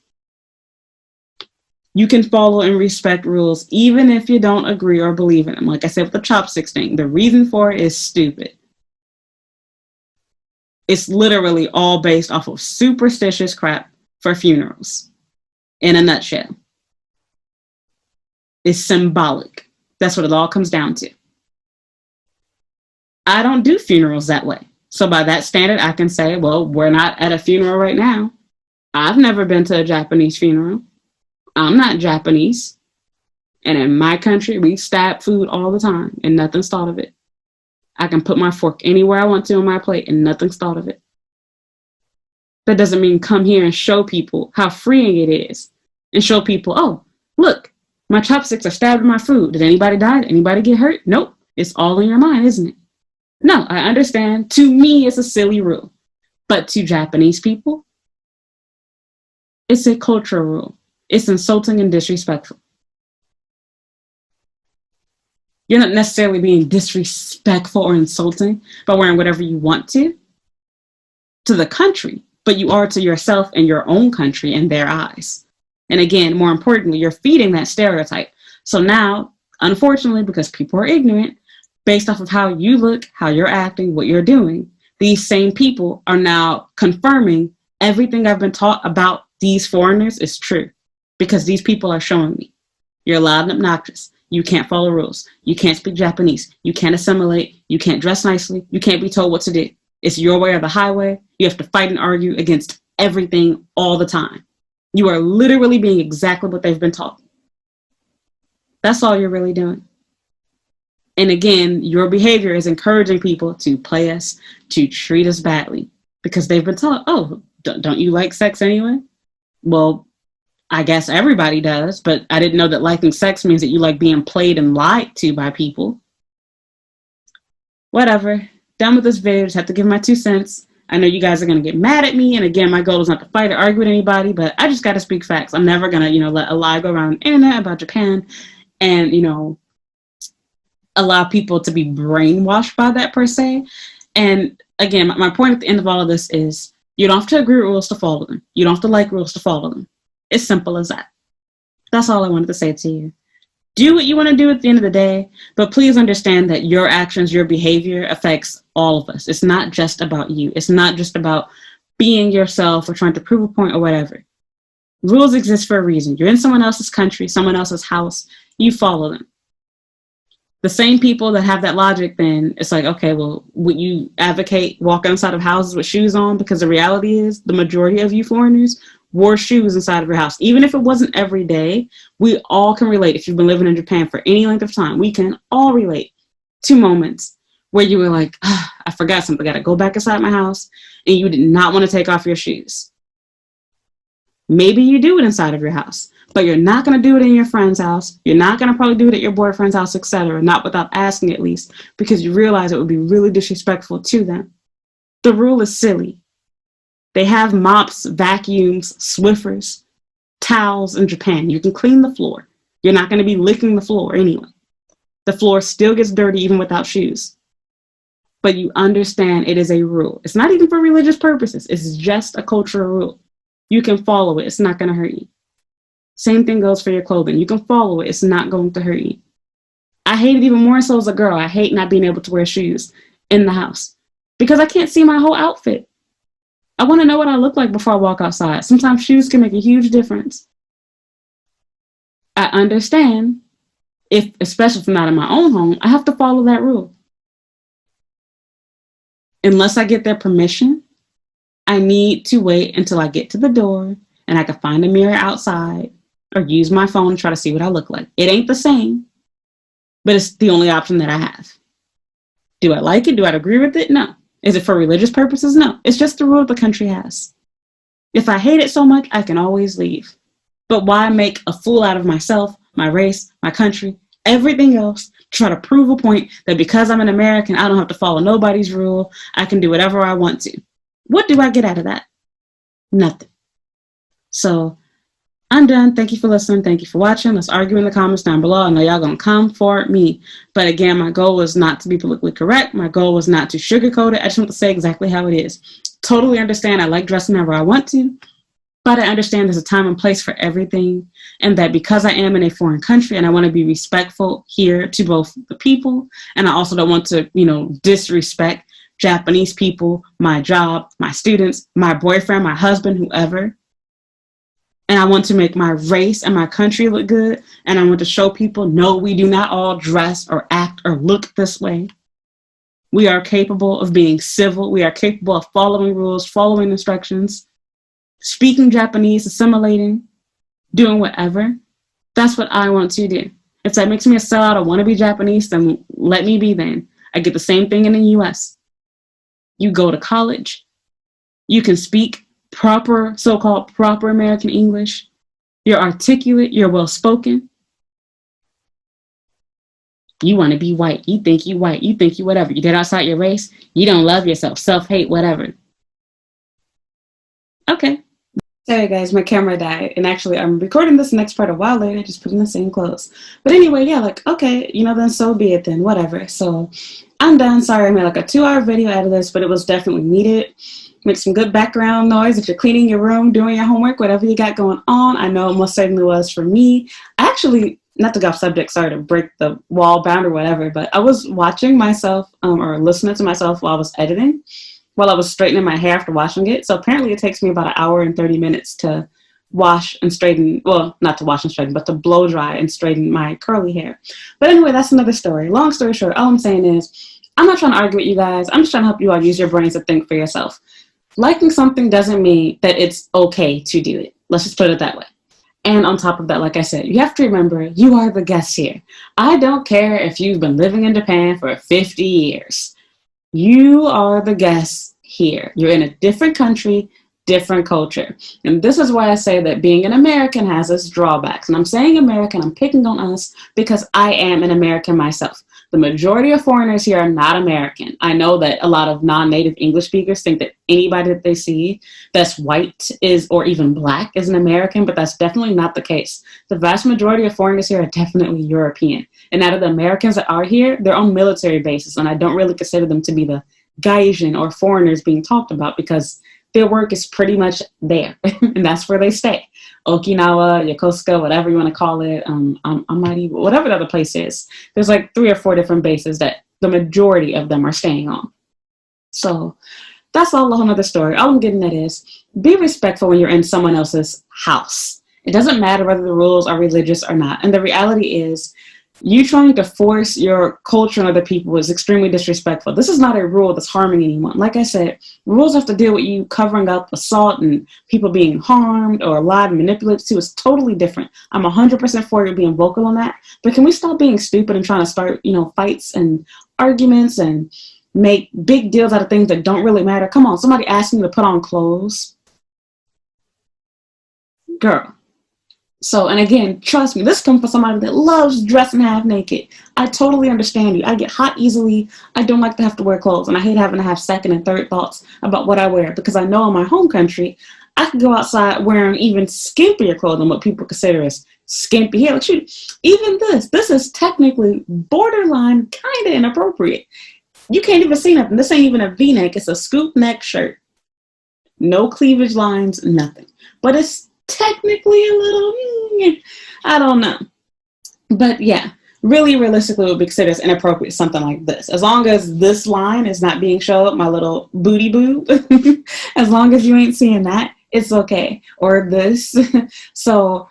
You can follow and respect rules even if you don't agree or believe in them. Like I said with the chopsticks thing, the reason for it is stupid. It's literally all based off of superstitious crap for funerals. In a nutshell. It's symbolic. That's what it all comes down to. I don't do funerals that way. So by that standard, I can say, well, we're not at a funeral right now. I've never been to a Japanese funeral. I'm not Japanese. And in my country, we stab food all the time and nothing's thought of it. I can put my fork anywhere I want to on my plate and nothing's thought of it. That doesn't mean come here and show people how freeing it is and show people, oh, look, my chopsticks are stabbed in my food. Did anybody die? Did anybody get hurt? Nope. It's all in your mind, isn't it? No, I understand. To me, it's a silly rule. But to Japanese people, it's a cultural rule. It's insulting and disrespectful. You're not necessarily being disrespectful or insulting by wearing whatever you want to the country, but you are to yourself and your own country in their eyes. And again, more importantly, you're feeding that stereotype. So now, unfortunately, because people are ignorant, based off of how you look, how you're acting, what you're doing, these same people are now confirming everything I've been taught about these foreigners is true. Because these people are showing me. You're loud and obnoxious. You can't follow rules. You can't speak Japanese. You can't assimilate. You can't dress nicely. You can't be told what to do. It's your way or the highway. You have to fight and argue against everything all the time. You are literally being exactly what they've been taught. That's all you're really doing. And again, your behavior is encouraging people to play us, to treat us badly, because they've been taught, oh, don't you like sex anyway? Well, I guess everybody does, but I didn't know that liking sex means that you like being played and lied to by people. Whatever. Done with this video. Just have to give my 2 cents. I know you guys are going to get mad at me. And again, my goal is not to fight or argue with anybody, but I just got to speak facts. I'm never going to, let a lie go around the internet about Japan and, allow people to be brainwashed by that per se. And again, my point at the end of all of this is you don't have to agree with rules to follow them. You don't have to like rules to follow them. It's simple as that. That's all I wanted to say to you. Do what you want to do at the end of the day, but please understand that your actions, your behavior affects all of us. It's not just about you. It's not just about being yourself or trying to prove a point or whatever. Rules exist for a reason. You're in someone else's country, someone else's house. You follow them. The same people that have that logic, then it's like, okay, well, would you advocate walking inside of houses with shoes on? Because the reality is the majority of you foreigners wore shoes inside of your house. Even if it wasn't every day, we all can relate. If you've been living in Japan for any length of time, we can all relate to moments where you were like, I forgot something. I got to go back inside my house. And you did not want to take off your shoes. Maybe you do it inside of your house, but you're not going to do it in your friend's house. You're not going to probably do it at your boyfriend's house, etc. Not without asking at least, because you realize it would be really disrespectful to them. The rule is silly. They have mops, vacuums, Swiffers, towels in Japan. You can clean the floor. You're not going to be licking the floor anyway. The floor still gets dirty even without shoes. But you understand it is a rule. It's not even for religious purposes. It's just a cultural rule. You can follow it. It's not going to hurt you. Same thing goes for your clothing. You can follow it. It's not going to hurt you. I hate it even more so as a girl. I hate not being able to wear shoes. in the house because I can't see my whole outfit. I want to know what I look like before I walk outside. Sometimes shoes can make a huge difference. I understand if, especially if I'm not in my own home, I have to follow that rule. Unless I get their permission, I need to wait until I get to the door and I can find a mirror outside or use my phone and try to see what I look like. It ain't the same, but it's the only option that I have. Do I like it? Do I agree with it? No. Is it for religious purposes? No. It's just the rule the country has. If I hate it so much, I can always leave. But why make a fool out of myself, my race, my country, everything else, try to prove a point that because I'm an American, I don't have to follow nobody's rule. I can do whatever I want to. What do I get out of that? Nothing. So I'm done. Thank you for listening. Thank you for watching. Let's argue in the comments down below. I know y'all gonna come for me. But again, my goal was not to be politically correct. My goal was not to sugarcoat it. I just want to say exactly how it is. Totally understand. I like dressing however I want to. But I understand there's a time and place for everything. And that because I am in a foreign country and I want to be respectful here to both the people. And I also don't want to, disrespect Japanese people, my job, my students, my boyfriend, my husband, whoever. And I want to make my race and my country look good. And I want to show people, no, we do not all dress or act or look this way. We are capable of being civil. We are capable of following rules, following instructions, speaking Japanese, assimilating, doing whatever. That's what I want to do. If that makes me a sellout, I want to be Japanese, then let me be then. I get the same thing in the US. You go to college. You can speak proper, so-called proper American English. You're articulate. You're well-spoken. You want to be white. You think you white. You think you whatever. You get outside your race. You don't love yourself. Self-hate, whatever. Okay. Sorry guys, my camera died. And actually, I'm recording this next part a while later, just put in the same clothes. But anyway, yeah, okay, then so be it then, whatever. So I'm done. Sorry, I made a 2-hour video out of this, but it was definitely needed. Make some good background noise if you're cleaning your room, doing your homework, whatever you got going on. I know it most certainly was for me. I actually, not to go off subject, sorry to break the wall bound or whatever, but I was watching myself or listening to myself while I was editing, while I was straightening my hair after washing it. So apparently it takes me about 1 hour and 30 minutes to wash and straighten, well, not to wash and straighten, but to blow dry and straighten my curly hair. But anyway, that's another story. Long story short, all I'm saying is, I'm not trying to argue with you guys. I'm just trying to help you all use your brains to think for yourself. Liking something doesn't mean that it's okay to do it. Let's just put it that way. And on top of that, like I said, you have to remember, you are the guest here. I don't care if you've been living in Japan for 50 years. You are the guest here. You're in a different country, different culture. And this is why I say that being an American has its drawbacks. And I'm saying American, I'm picking on us because I am an American myself. The majority of foreigners here are not American. I know that a lot of non-native English speakers think that anybody that they see that's white is, or even black, is an American, but that's definitely not the case. The vast majority of foreigners here are definitely European. And out of the Americans that are here, they're on military bases. And I don't really consider them to be the Gaijin or foreigners being talked about because their work is pretty much there. And that's where they stay. Okinawa, Yokosuka, whatever you want to call it, Amari, whatever the other place is. There's 3 or 4 different bases that the majority of them are staying on. So that's all a whole other story. All I'm getting at is be respectful when you're in someone else's house. It doesn't matter whether the rules are religious or not. And the reality is, you trying to force your culture on other people is extremely disrespectful. This is not a rule that's harming anyone. Like I said, rules have to deal with you covering up assault and people being harmed or lied and manipulated too. It's totally different. I'm 100% for you being vocal on that. But can we stop being stupid and trying to start, fights and arguments and make big deals out of things that don't really matter? Come on, somebody asked me to put on clothes. Girl. So, and again, trust me, this comes from somebody that loves dressing half naked. I totally understand you. I get hot easily. I don't like to have to wear clothes. And I hate having to have second and third thoughts about what I wear. Because I know in my home country, I could go outside wearing even skimpier clothes than what people consider as skimpy. Hell, shoot, even this is technically borderline kind of inappropriate. You can't even see nothing. This ain't even a V-neck. It's a scoop neck shirt. No cleavage lines, nothing. But it's technically a little, I don't know. But yeah, really realistically would be considered as inappropriate, something like this. As long as this line is not being showed, my little booty boob, as long as you ain't seeing that, it's okay. Or this. So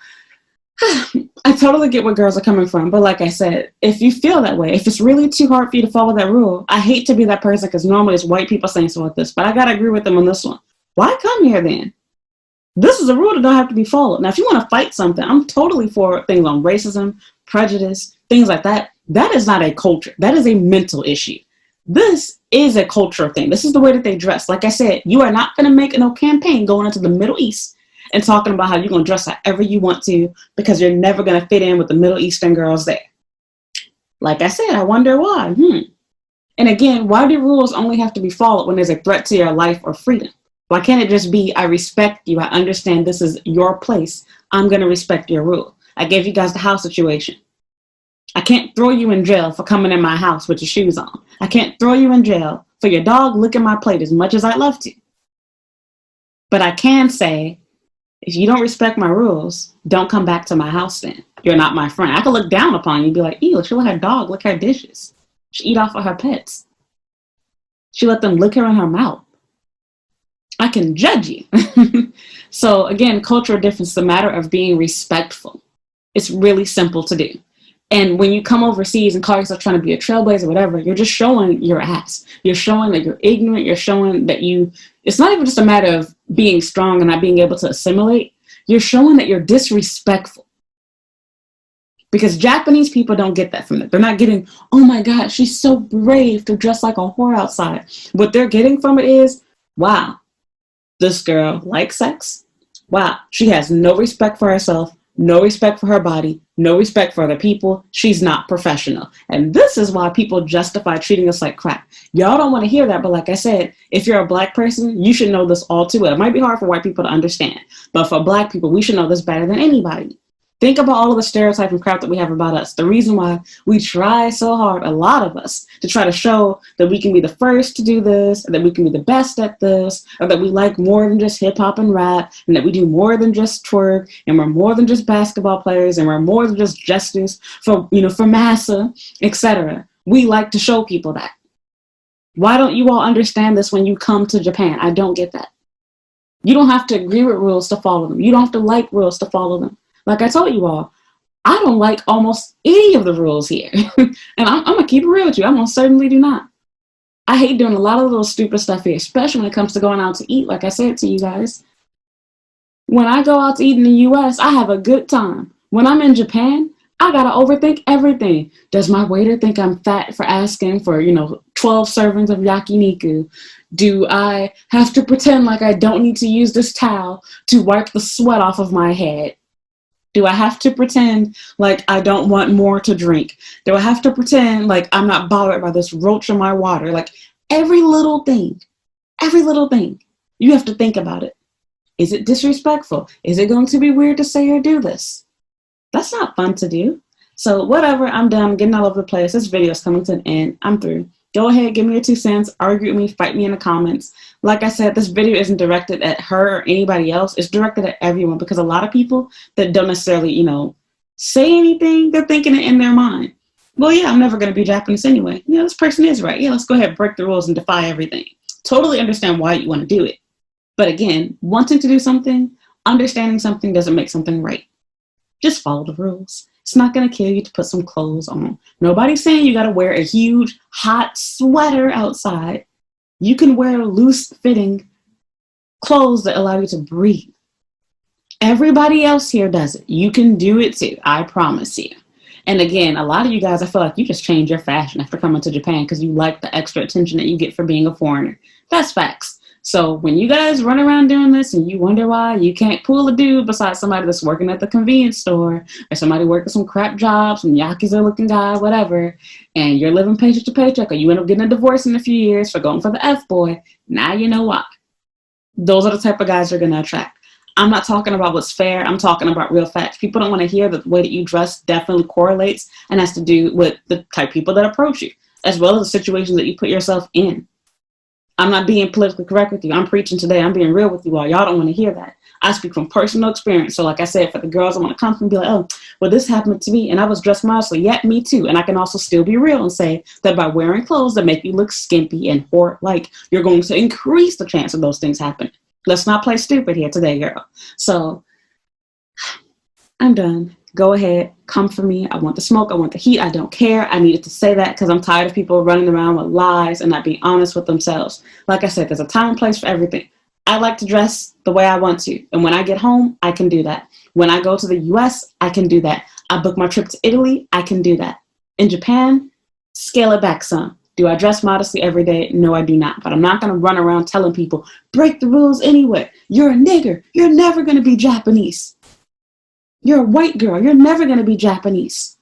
I totally get where girls are coming from. But like I said, if you feel that way, if it's really too hard for you to follow that rule, I hate to be that person because normally it's white people saying so with this, but I got to agree with them on this one. Why come here then? This is a rule that don't have to be followed. Now, if you want to fight something, I'm totally for things on racism, prejudice, things like that. That is not a culture. That is a mental issue. This is a cultural thing. This is the way that they dress. Like I said, you are not going to make no campaign going into the Middle East and talking about how you're going to dress however you want to because you're never going to fit in with the Middle Eastern girls there. Like I said, I wonder why. And again, why do rules only have to be followed when there's a threat to your life or freedom? Why can't it just be, I respect you, I understand this is your place, I'm going to respect your rule. I gave you guys the house situation. I can't throw you in jail for coming in my house with your shoes on. I can't throw you in jail for your dog licking my plate as much as I'd love to. But I can say, if you don't respect my rules, don't come back to my house then. You're not my friend. I could look down upon you and be like, ew, she let her dog lick her dishes. She eat off of her pets. She let them lick her in her mouth. I can judge you. So again, cultural difference is a matter of being respectful. It's really simple to do. And when you come overseas and call yourself trying to be a trailblazer or whatever, you're just showing your ass. You're showing that you're ignorant. You're showing that it's not even just a matter of being strong and not being able to assimilate. You're showing that you're disrespectful. Because Japanese people don't get that from it. They're not getting, oh my God, she's so brave to dress like a whore outside. What they're getting from it is, wow, this girl likes sex. Wow, she has no respect for herself, no respect for her body, no respect for other people. She's not professional. And this is why people justify treating us like crap. Y'all don't want to hear that, but like I said, if you're a black person, you should know this all too well. It might be hard for white people to understand, but for black people, we should know this better than anybody. Think about all of the stereotypes and crap that we have about us. The reason why we try so hard, a lot of us, to try to show that we can be the first to do this, or that we can be the best at this, or that we like more than just hip hop and rap, and that we do more than just twerk, and we're more than just basketball players, and we're more than just jesters for massa, etc. We like to show people that. Why don't you all understand this when you come to Japan? I don't get that. You don't have to agree with rules to follow them. You don't have to like rules to follow them. Like I told you all, I don't like almost any of the rules here. And I'm going to keep it real with you. I most certainly do not. I hate doing a lot of little stupid stuff here, especially when it comes to going out to eat, like I said to you guys. When I go out to eat in the US, I have a good time. When I'm in Japan, I got to overthink everything. Does my waiter think I'm fat for asking for, 12 servings of yakiniku? Do I have to pretend like I don't need to use this towel to wipe the sweat off of my head? Do I have to pretend like I don't want more to drink? Do I have to pretend like I'm not bothered by this roach in my water? Like every little thing, you have to think about it. Is it disrespectful? Is it going to be weird to say or do this? That's not fun to do. So whatever, I'm done. I'm getting all over the place. This video is coming to an end. I'm through. Go ahead, give me your 2 cents, argue with me, fight me in the comments. Like I said, this video isn't directed at her or anybody else. It's directed at everyone because a lot of people that don't necessarily, say anything, they're thinking it in their mind. Well, yeah, I'm never going to be Japanese anyway. This person is right. Yeah, let's go ahead, break the rules and defy everything. Totally understand why you want to do it. But again, wanting to do something, understanding something doesn't make something right. Just follow the rules. It's not going to kill you to put some clothes on. Nobody's saying you got to wear a huge, hot sweater outside. You can wear loose-fitting clothes that allow you to breathe. Everybody else here does it. You can do it too. I promise you. And again, a lot of you guys, I feel like you just change your fashion after coming to Japan because you like the extra attention that you get for being a foreigner. That's facts. So when you guys run around doing this and you wonder why you can't pull a dude besides somebody that's working at the convenience store or somebody working some crap job, some yakuza looking guy, whatever, and you're living paycheck to paycheck, or you end up getting a divorce in a few years for going for the F-boy, now you know why. Those are the type of guys you're going to attract. I'm not talking about what's fair. I'm talking about real facts. People don't want to hear that the way that you dress definitely correlates and has to do with the type of people that approach you, as well as the situations that you put yourself in. I'm not being politically correct with you. I'm preaching today. I'm being real with you all. Y'all don't want to hear that. I speak from personal experience. So like I said, for the girls, I want to come and be like, oh, well, this happened to me and I was dressed modestly. Yeah, me too. And I can also still be real and say that by wearing clothes that make you look skimpy and like, you're going to increase the chance of those things happening. Let's not play stupid here today, girl. So I'm done. Go ahead, come for me. I want the smoke. I want the heat. I don't care. I needed to say that because I'm tired of people running around with lies and not being honest with themselves. Like I said, there's a time and place for everything. I like to dress the way I want to. And when I get home, I can do that. When I go to the US, I can do that. I book my trip to Italy, I can do that. In Japan, scale it back some. Do I dress modestly every day? No, I do not. But I'm not going to run around telling people, break the rules anyway. You're a nigger. You're never going to be Japanese. You're a white girl. You're never going to be Japanese.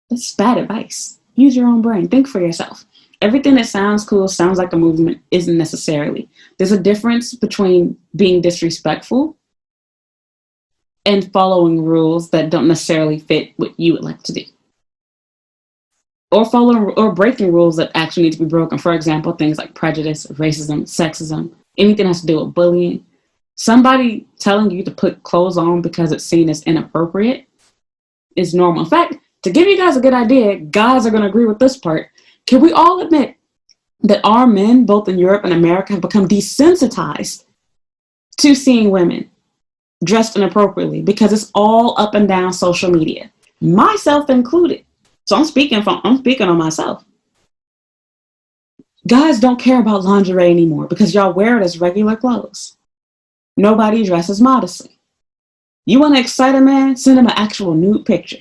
That's bad advice. Use your own brain. Think for yourself. Everything that sounds cool, sounds like a movement, isn't necessarily. There's a difference between being disrespectful and following rules that don't necessarily fit what you would like to do. Or following or breaking rules that actually need to be broken. For example, things like prejudice, racism, sexism, anything that has to do with bullying. Somebody telling you to put clothes on because it's seen as inappropriate is normal. In fact, to give you guys a good idea, guys are going to agree with this part. Can we all admit that our men, both in Europe and America, have become desensitized to seeing women dressed inappropriately because it's all up and down social media, myself included. So I'm speaking on myself. Guys don't care about lingerie anymore because y'all wear it as regular clothes. Nobody dresses modestly. You want to excite a man? Send him an actual nude picture.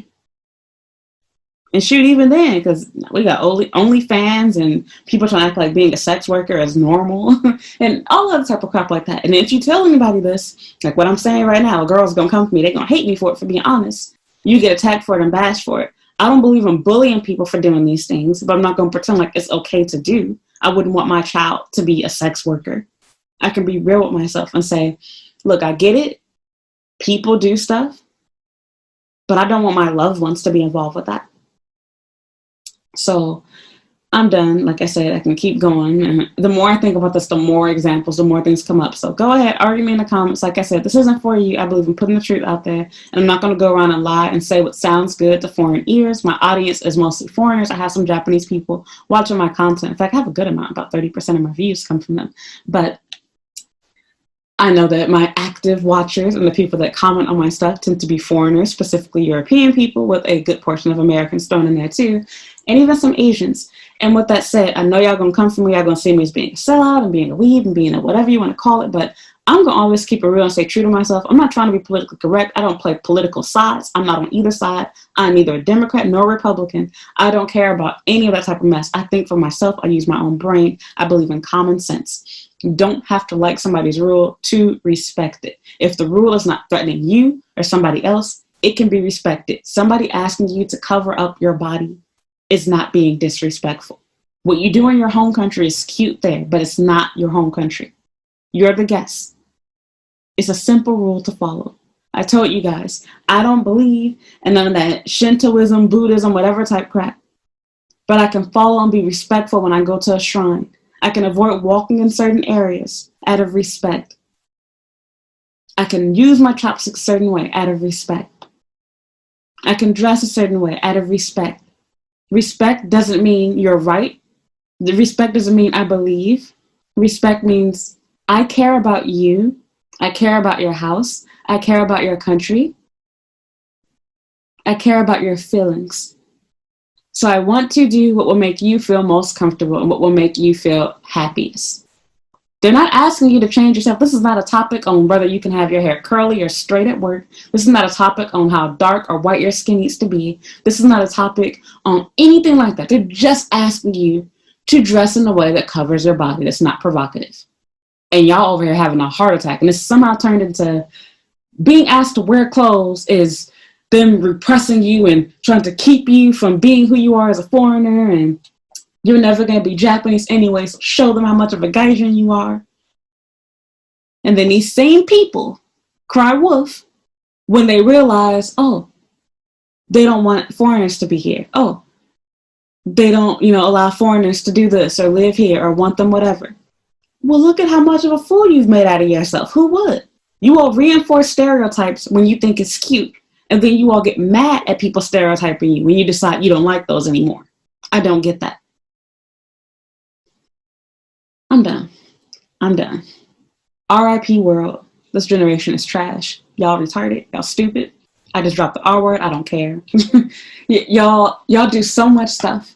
And shoot, even then, because we got OnlyFans and people trying to act like being a sex worker is normal and all other type of crap like that. And if you tell anybody this, like what I'm saying right now, a girl's going to come for me. They're going to hate me for it, for being honest. You get attacked for it and bashed for it. I don't believe in bullying people for doing these things, but I'm not going to pretend like it's okay to do. I wouldn't want my child to be a sex worker. I can be real with myself and say, look, I get it. People do stuff, but I don't want my loved ones to be involved with that. So I'm done. Like I said, I can keep going. And the more I think about this, the more examples, the more things come up. So go ahead, argue me in the comments. Like I said, this isn't for you. I believe in putting the truth out there. And I'm not going to go around and lie and say what sounds good to foreign ears. My audience is mostly foreigners. I have some Japanese people watching my content. In fact, I have a good amount. About 30% of my views come from them. But I know that my active watchers and the people that comment on my stuff tend to be foreigners, specifically European people, with a good portion of Americans thrown in there too, and even some Asians. And with that said, I know y'all gonna come for me, y'all gonna see me as being a sellout and being a weeb and being a whatever you want to call it, but I'm gonna always keep it real and stay true to myself. I'm not trying to be politically correct. I don't play political sides. I'm not on either side. I'm neither a Democrat nor Republican. I don't care about any of that type of mess. I think for myself. I use my own brain. I believe in common sense. You don't have to like somebody's rule to respect it. If the rule is not threatening you or somebody else, it can be respected. Somebody asking you to cover up your body is not being disrespectful. What you do in your home country is cute there, but it's not your home country. You're the guest. It's a simple rule to follow. I told you guys, I don't believe in none of that Shintoism, Buddhism, whatever type crap. But I can follow and be respectful when I go to a shrine. I can avoid walking in certain areas out of respect. I can use my chopsticks a certain way out of respect. I can dress a certain way out of respect. Respect doesn't mean you're right. The respect doesn't mean I believe. Respect means I care about you. I care about your house. I care about your country. I care about your feelings. So I want to do what will make you feel most comfortable and what will make you feel happiest. They're not asking you to change yourself. This is not a topic on whether you can have your hair curly or straight at work. This is not a topic on how dark or white your skin needs to be. This is not a topic on anything like that. They're just asking you to dress in a way that covers your body, that's not provocative. And y'all over here having a heart attack. And it's somehow turned into being asked to wear clothes is them repressing you and trying to keep you from being who you are as a foreigner, and you're never going to be Japanese anyway, so show them how much of a Gaijin you are. And then these same people cry wolf when they realize, oh, they don't want foreigners to be here. Oh, they don't, allow foreigners to do this or live here or want them whatever. Well, look at how much of a fool you've made out of yourself. Who would? You all reinforce stereotypes when you think it's cute, and then you all get mad at people stereotyping you when you decide you don't like those anymore. I don't get that. I'm done. RIP world. This generation is trash. Y'all retarded. Y'all stupid. I just dropped the R word. I don't care. y'all do so much stuff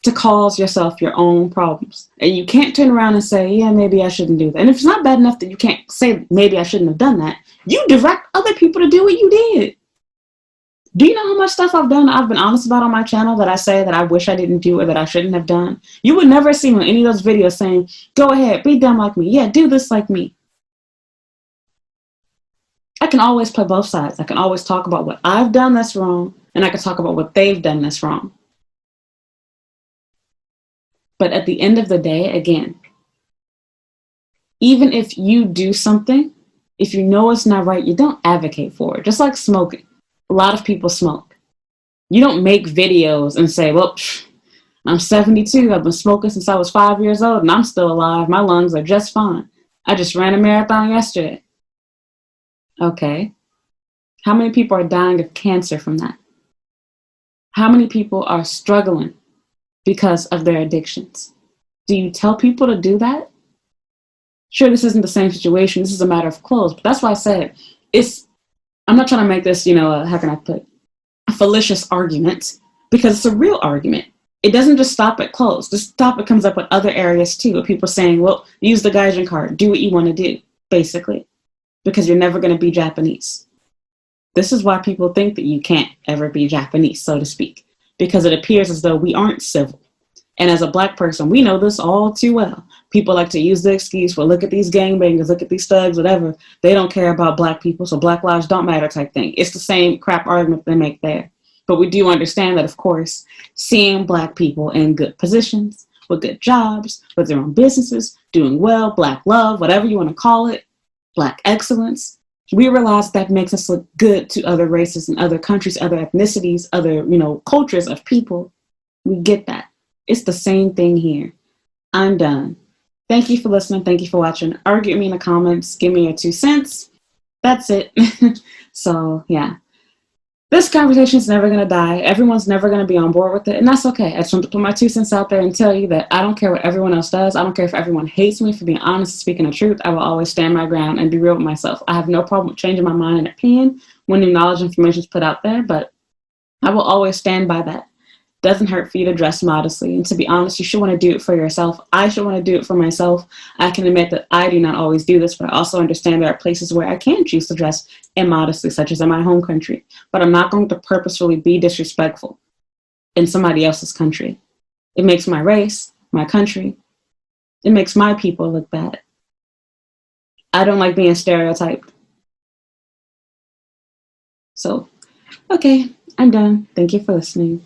to cause yourself your own problems. And you can't turn around and say, yeah, maybe I shouldn't do that. And if it's not bad enough that you can't say, maybe I shouldn't have done that, you direct other people to do what you did. Do you know how much stuff I've been honest about on my channel that I say that I wish I didn't do or that I shouldn't have done? You would never see me on any of those videos saying, go ahead, be dumb like me. Yeah, do this like me. I can always play both sides. I can always talk about what I've done that's wrong, and I can talk about what they've done that's wrong. But at the end of the day, again, even if you do something, if you know it's not right, you don't advocate for it. Just like smoking. A lot of people smoke. You don't make videos and say, well, I'm 72. I've been smoking since I was 5 years old and I'm still alive. My lungs are just fine. I just ran a marathon yesterday. Okay. How many people are dying of cancer from that? How many people are struggling because of their addictions? Do you tell people to do that? Sure, this isn't the same situation. This is a matter of clothes. But that's why I said I'm not trying to make this, how can I put, a fallacious argument, because it's a real argument. It doesn't just stop at clothes. This topic comes up with other areas too, with people saying, well, use the Gaijin card. Do what you want to do, basically, because you're never going to be Japanese. This is why people think that you can't ever be Japanese, so to speak, because it appears as though we aren't civil. And as a Black person, we know this all too well. People like to use the excuse for, look at these gangbangers, look at these thugs, whatever. They don't care about Black people, so Black lives don't matter type thing. It's the same crap argument they make there. But we do understand that, of course, seeing Black people in good positions, with good jobs, with their own businesses, doing well, Black love, whatever you want to call it, Black excellence, we realize that makes us look good to other races and other countries, other ethnicities, other, cultures of people. We get that. It's the same thing here. I'm done. Thank you for listening. Thank you for watching. Argue with me in the comments. Give me your 2 cents. That's it. So, yeah. This conversation is never going to die. Everyone's never going to be on board with it. And that's okay. I just want to put my 2 cents out there and tell you that I don't care what everyone else does. I don't care if everyone hates me for being honest and speaking the truth. I will always stand my ground and be real with myself. I have no problem with changing my mind and opinion when new knowledge and information is put out there, but I will always stand by that. Doesn't hurt for you to dress modestly. And to be honest, you should want to do it for yourself. I should want to do it for myself. I can admit that I do not always do this, but I also understand there are places where I can choose to dress immodestly, such as in my home country. But I'm not going to purposefully be disrespectful in somebody else's country. It makes my race, my country, it makes my people look bad. I don't like being stereotyped. So, okay, I'm done. Thank you for listening.